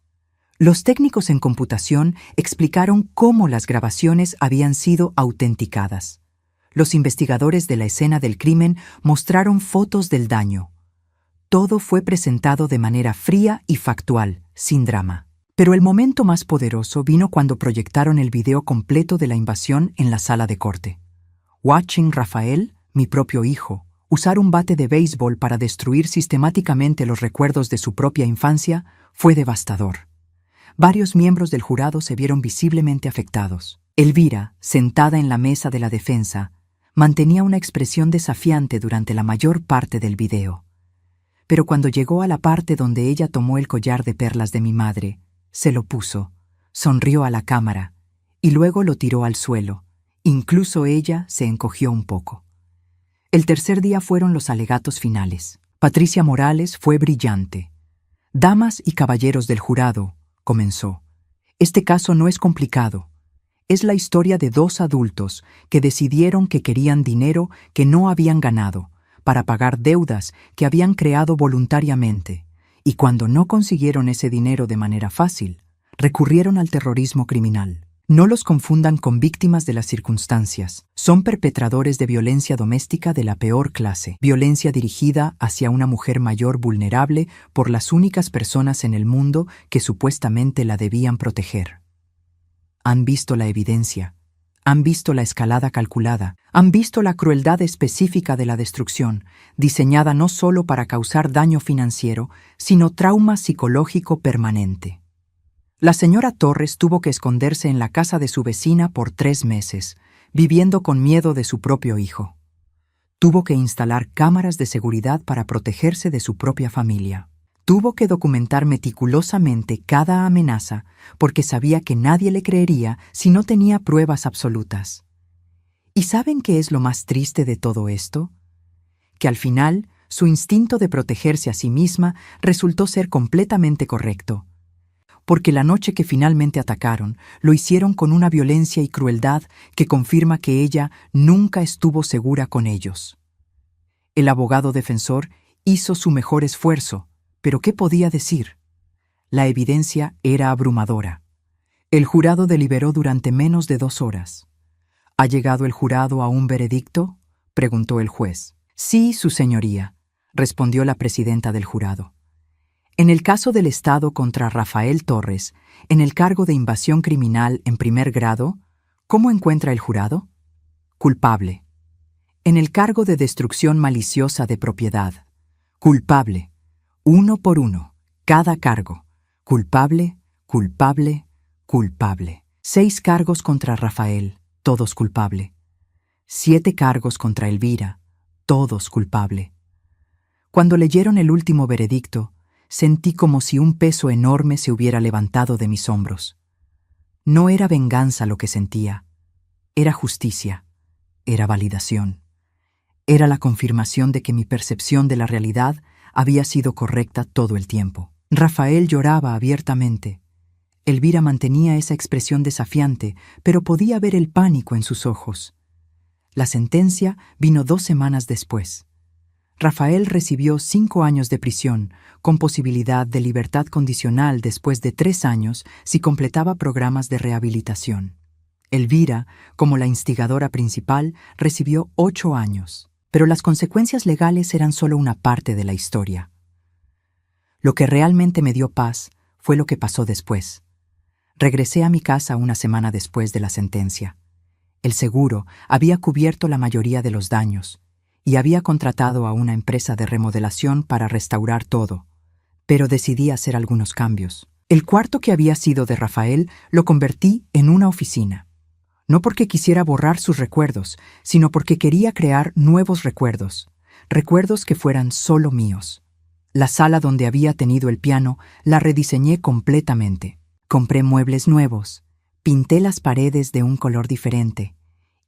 Los técnicos en computación explicaron cómo las grabaciones habían sido autenticadas. Los investigadores de la escena del crimen mostraron fotos del daño. Todo fue presentado de manera fría y factual, sin drama. Pero el momento más poderoso vino cuando proyectaron el video completo de la invasión en la sala de corte. Watching Rafael, mi propio hijo, usar un bate de béisbol para destruir sistemáticamente los recuerdos de su propia infancia fue devastador. Varios miembros del jurado se vieron visiblemente afectados. Elvira, sentada en la mesa de la defensa, mantenía una expresión desafiante durante la mayor parte del video. Pero cuando llegó a la parte donde ella tomó el collar de perlas de mi madre, se lo puso, sonrió a la cámara y luego lo tiró al suelo. Incluso ella se encogió un poco. El tercer día fueron los alegatos finales. Patricia Morales fue brillante. Damas y caballeros del jurado, comenzó. Este caso no es complicado. Es la historia de dos adultos que decidieron que querían dinero que no habían ganado para pagar deudas que habían creado voluntariamente. Y cuando no consiguieron ese dinero de manera fácil, recurrieron al terrorismo criminal. No los confundan con víctimas de las circunstancias. Son perpetradores de violencia doméstica de la peor clase. Violencia dirigida hacia una mujer mayor vulnerable por las únicas personas en el mundo que supuestamente la debían proteger. Han visto la evidencia. Han visto la escalada calculada, han visto la crueldad específica de la destrucción, diseñada no solo para causar daño financiero, sino trauma psicológico permanente. La señora Torres tuvo que esconderse en la casa de su vecina por 3 meses, viviendo con miedo de su propio hijo. Tuvo que instalar cámaras de seguridad para protegerse de su propia familia. Tuvo que documentar meticulosamente cada amenaza porque sabía que nadie le creería si no tenía pruebas absolutas. ¿Y saben qué es lo más triste de todo esto? Que al final, su instinto de protegerse a sí misma resultó ser completamente correcto. Porque la noche que finalmente atacaron, lo hicieron con una violencia y crueldad que confirma que ella nunca estuvo segura con ellos. El abogado defensor hizo su mejor esfuerzo, pero ¿qué podía decir? La evidencia era abrumadora. El jurado deliberó durante menos de 2 horas. ¿Ha llegado el jurado a un veredicto?, preguntó el juez. Sí, su señoría, respondió la presidenta del jurado. En el caso del Estado contra Rafael Torres, en el cargo de invasión criminal en primer grado, ¿cómo encuentra el jurado? Culpable. En el cargo de destrucción maliciosa de propiedad, culpable. 1 por 1, cada cargo. Culpable, culpable, culpable. 6 cargos contra Rafael, todos culpable. 7 cargos contra Elvira, todos culpable. Cuando leyeron el último veredicto, sentí como si un peso enorme se hubiera levantado de mis hombros. No era venganza lo que sentía, era justicia, era validación. Era la confirmación de que mi percepción de la realidad había sido correcta todo el tiempo. Rafael lloraba abiertamente. Elvira mantenía esa expresión desafiante, pero podía ver el pánico en sus ojos. La sentencia vino 2 semanas después. Rafael recibió 5 años de prisión, con posibilidad de libertad condicional después de 3 años si completaba programas de rehabilitación. Elvira, como la instigadora principal, recibió 8 años. Pero las consecuencias legales eran solo una parte de la historia. Lo que realmente me dio paz fue lo que pasó después. Regresé a mi casa una semana después de la sentencia. El seguro había cubierto la mayoría de los daños y había contratado a una empresa de remodelación para restaurar todo, pero decidí hacer algunos cambios. El cuarto que había sido de Rafael lo convertí en una oficina. No porque quisiera borrar sus recuerdos, sino porque quería crear nuevos recuerdos. recuerdos que fueran solo míos. La sala donde había tenido el piano la rediseñé completamente. Compré muebles nuevos, pinté las paredes de un color diferente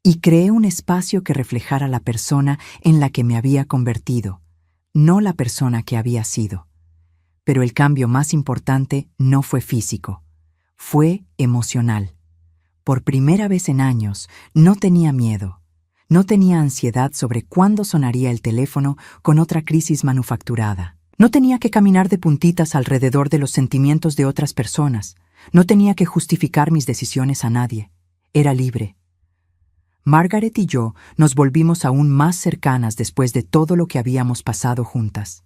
y creé un espacio que reflejara la persona en la que me había convertido, no la persona que había sido. Pero el cambio más importante no fue físico, fue emocional. Por primera vez en años, no tenía miedo. No tenía ansiedad sobre cuándo sonaría el teléfono con otra crisis manufacturada. No tenía que caminar de puntitas alrededor de los sentimientos de otras personas. No tenía que justificar mis decisiones a nadie. Era libre. Margaret y yo nos volvimos aún más cercanas después de todo lo que habíamos pasado juntas.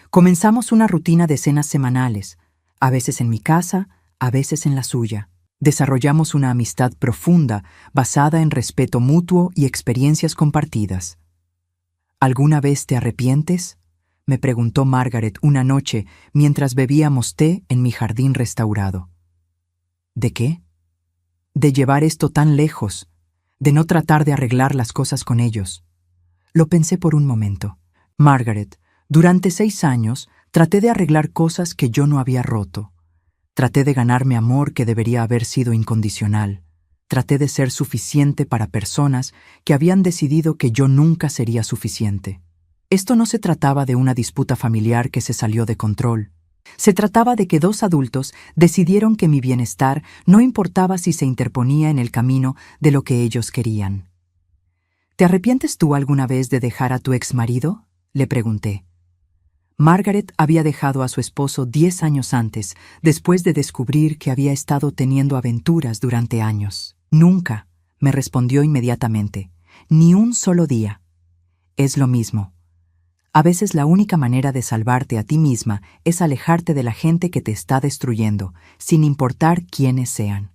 Comenzamos una rutina de cenas semanales, a veces en mi casa, a veces en la suya. Desarrollamos una amistad profunda basada en respeto mutuo y experiencias compartidas. ¿Alguna vez te arrepientes?, me preguntó Margaret una noche mientras bebíamos té en mi jardín restaurado. ¿De qué? De llevar esto tan lejos, de no tratar de arreglar las cosas con ellos. Lo pensé por un momento. Margaret, durante 6 años traté de arreglar cosas que yo no había roto. Traté de ganarme amor que debería haber sido incondicional. Traté de ser suficiente para personas que habían decidido que yo nunca sería suficiente. Esto no se trataba de una disputa familiar que se salió de control. Se trataba de que 2 adultos decidieron que mi bienestar no importaba si se interponía en el camino de lo que ellos querían. ¿Te arrepientes tú alguna vez de dejar a tu exmarido?, le pregunté. Margaret había dejado a su esposo 10 años antes, después de descubrir que había estado teniendo aventuras durante años. Nunca, me respondió inmediatamente, ni un solo día. Es lo mismo. A veces la única manera de salvarte a ti misma es alejarte de la gente que te está destruyendo, sin importar quiénes sean.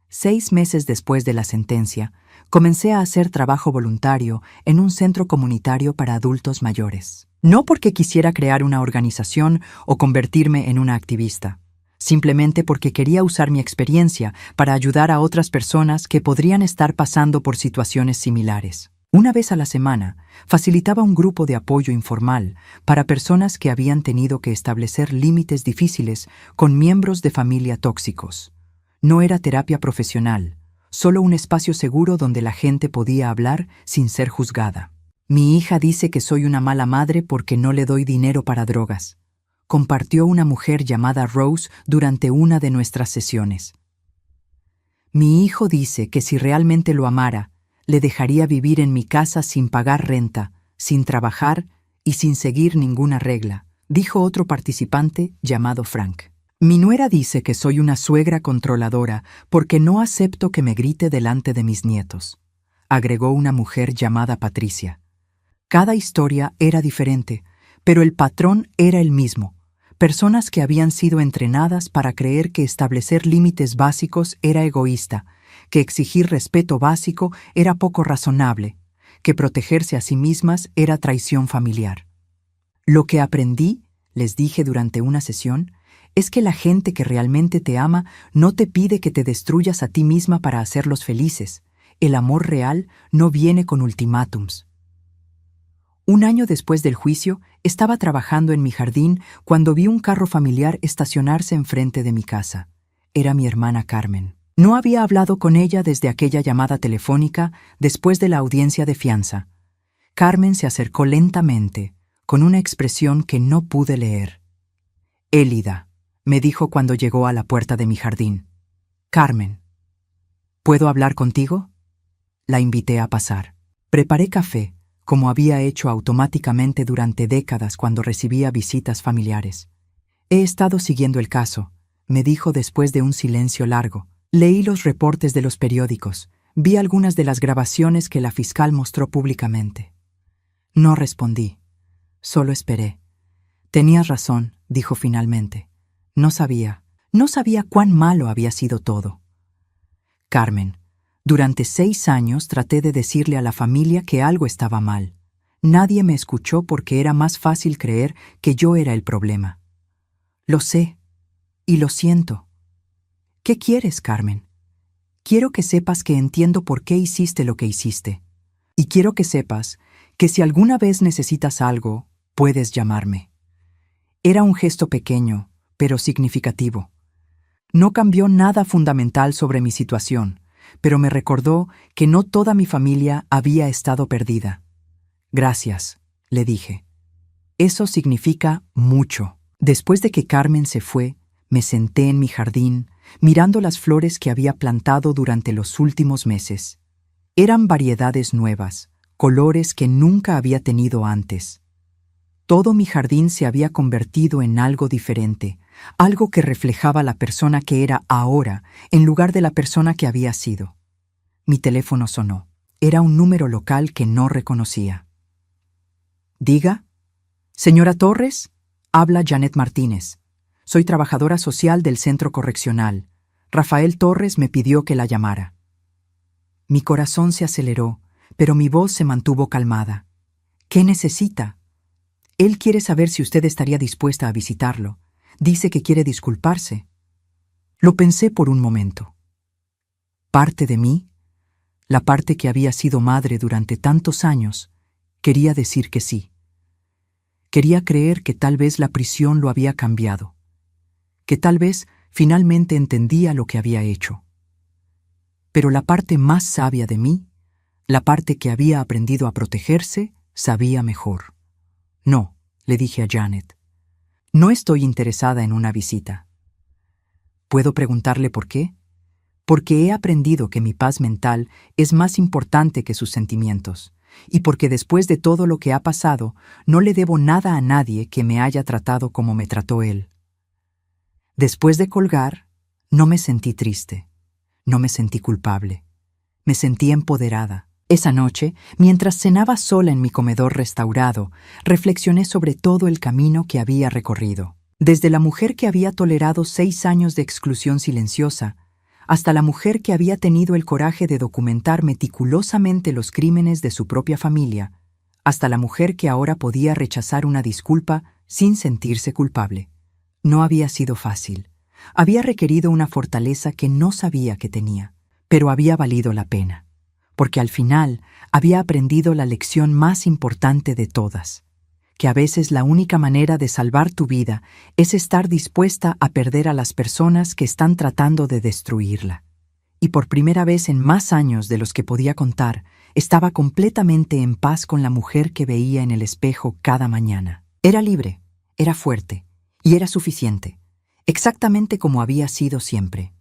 6 meses después de la sentencia, comencé a hacer trabajo voluntario en un centro comunitario para adultos mayores. No porque quisiera crear una organización o convertirme en una activista, simplemente porque quería usar mi experiencia para ayudar a otras personas que podrían estar pasando por situaciones similares. Una vez a la semana, facilitaba un grupo de apoyo informal para personas que habían tenido que establecer límites difíciles con miembros de familia tóxicos. No era terapia profesional, solo un espacio seguro donde la gente podía hablar sin ser juzgada. Mi hija dice que soy una mala madre porque no le doy dinero para drogas, compartió una mujer llamada Rose durante una de nuestras sesiones. Mi hijo dice que si realmente lo amara, le dejaría vivir en mi casa sin pagar renta, sin trabajar y sin seguir ninguna regla, dijo otro participante llamado Frank. Mi nuera dice que soy una suegra controladora porque no acepto que me grite delante de mis nietos, agregó una mujer llamada Patricia. Cada historia era diferente, pero el patrón era el mismo. Personas que habían sido entrenadas para creer que establecer límites básicos era egoísta, que exigir respeto básico era poco razonable, que protegerse a sí mismas era traición familiar. Lo que aprendí, les dije durante una sesión, es que la gente que realmente te ama no te pide que te destruyas a ti misma para hacerlos felices. El amor real no viene con ultimátums. Un año después del juicio, estaba trabajando en mi jardín cuando vi un carro familiar estacionarse enfrente de mi casa. Era mi hermana Carmen. No había hablado con ella desde aquella llamada telefónica después de la audiencia de fianza. Carmen se acercó lentamente, con una expresión que no pude leer. «Élida», me dijo cuando llegó a la puerta de mi jardín. «Carmen, ¿puedo hablar contigo?». La invité a pasar. Preparé café, como había hecho automáticamente durante décadas cuando recibía visitas familiares. «He estado siguiendo el caso», me dijo después de un silencio largo. Leí los reportes de los periódicos, vi algunas de las grabaciones que la fiscal mostró públicamente. No respondí, solo esperé. Tenías razón, dijo finalmente. No sabía cuán malo había sido todo. Carmen, durante 6 años traté de decirle a la familia que algo estaba mal. Nadie me escuchó porque era más fácil creer que yo era el problema. Lo sé, y lo siento. ¿Qué quieres, Carmen? Quiero que sepas que entiendo por qué hiciste lo que hiciste. Y quiero que sepas que si alguna vez necesitas algo, puedes llamarme. Era un gesto pequeño, pero significativo. No cambió nada fundamental sobre mi situación, pero me recordó que no toda mi familia había estado perdida. Gracias, le dije. Eso significa mucho. Después de que Carmen se fue, me senté en mi jardín, mirando las flores que había plantado durante los últimos meses. Eran variedades nuevas, colores que nunca había tenido antes. Todo mi jardín se había convertido en algo diferente, algo que reflejaba la persona que era ahora en lugar de la persona que había sido. Mi teléfono sonó. Era un número local que no reconocía. Diga. Señora Torres, habla Janet Martínez. Soy trabajadora social del centro correccional. Rafael Torres me pidió que la llamara. Mi corazón se aceleró, pero mi voz se mantuvo calmada. ¿Qué necesita? Él quiere saber si usted estaría dispuesta a visitarlo. Dice que quiere disculparse. Lo pensé por un momento. Parte de mí, la parte que había sido madre durante tantos años, quería decir que sí. Quería creer que tal vez la prisión lo había cambiado, que tal vez finalmente entendía lo que había hecho. Pero la parte más sabia de mí, la parte que había aprendido a protegerse, sabía mejor. No, le dije a Janet. No estoy interesada en una visita. ¿Puedo preguntarle por qué? Porque he aprendido que mi paz mental es más importante que sus sentimientos, y porque después de todo lo que ha pasado, no le debo nada a nadie que me haya tratado como me trató él. Después de colgar, no me sentí triste, no me sentí culpable, me sentí empoderada. Esa noche, mientras cenaba sola en mi comedor restaurado, reflexioné sobre todo el camino que había recorrido. Desde la mujer que había tolerado 6 años de exclusión silenciosa, hasta la mujer que había tenido el coraje de documentar meticulosamente los crímenes de su propia familia, hasta la mujer que ahora podía rechazar una disculpa sin sentirse culpable. No había sido fácil. Había requerido una fortaleza que no sabía que tenía, pero había valido la pena, porque al final había aprendido la lección más importante de todas, que a veces la única manera de salvar tu vida es estar dispuesta a perder a las personas que están tratando de destruirla. Y por primera vez en más años de los que podía contar, estaba completamente en paz con la mujer que veía en el espejo cada mañana. Era libre, era fuerte y era suficiente, exactamente como había sido siempre.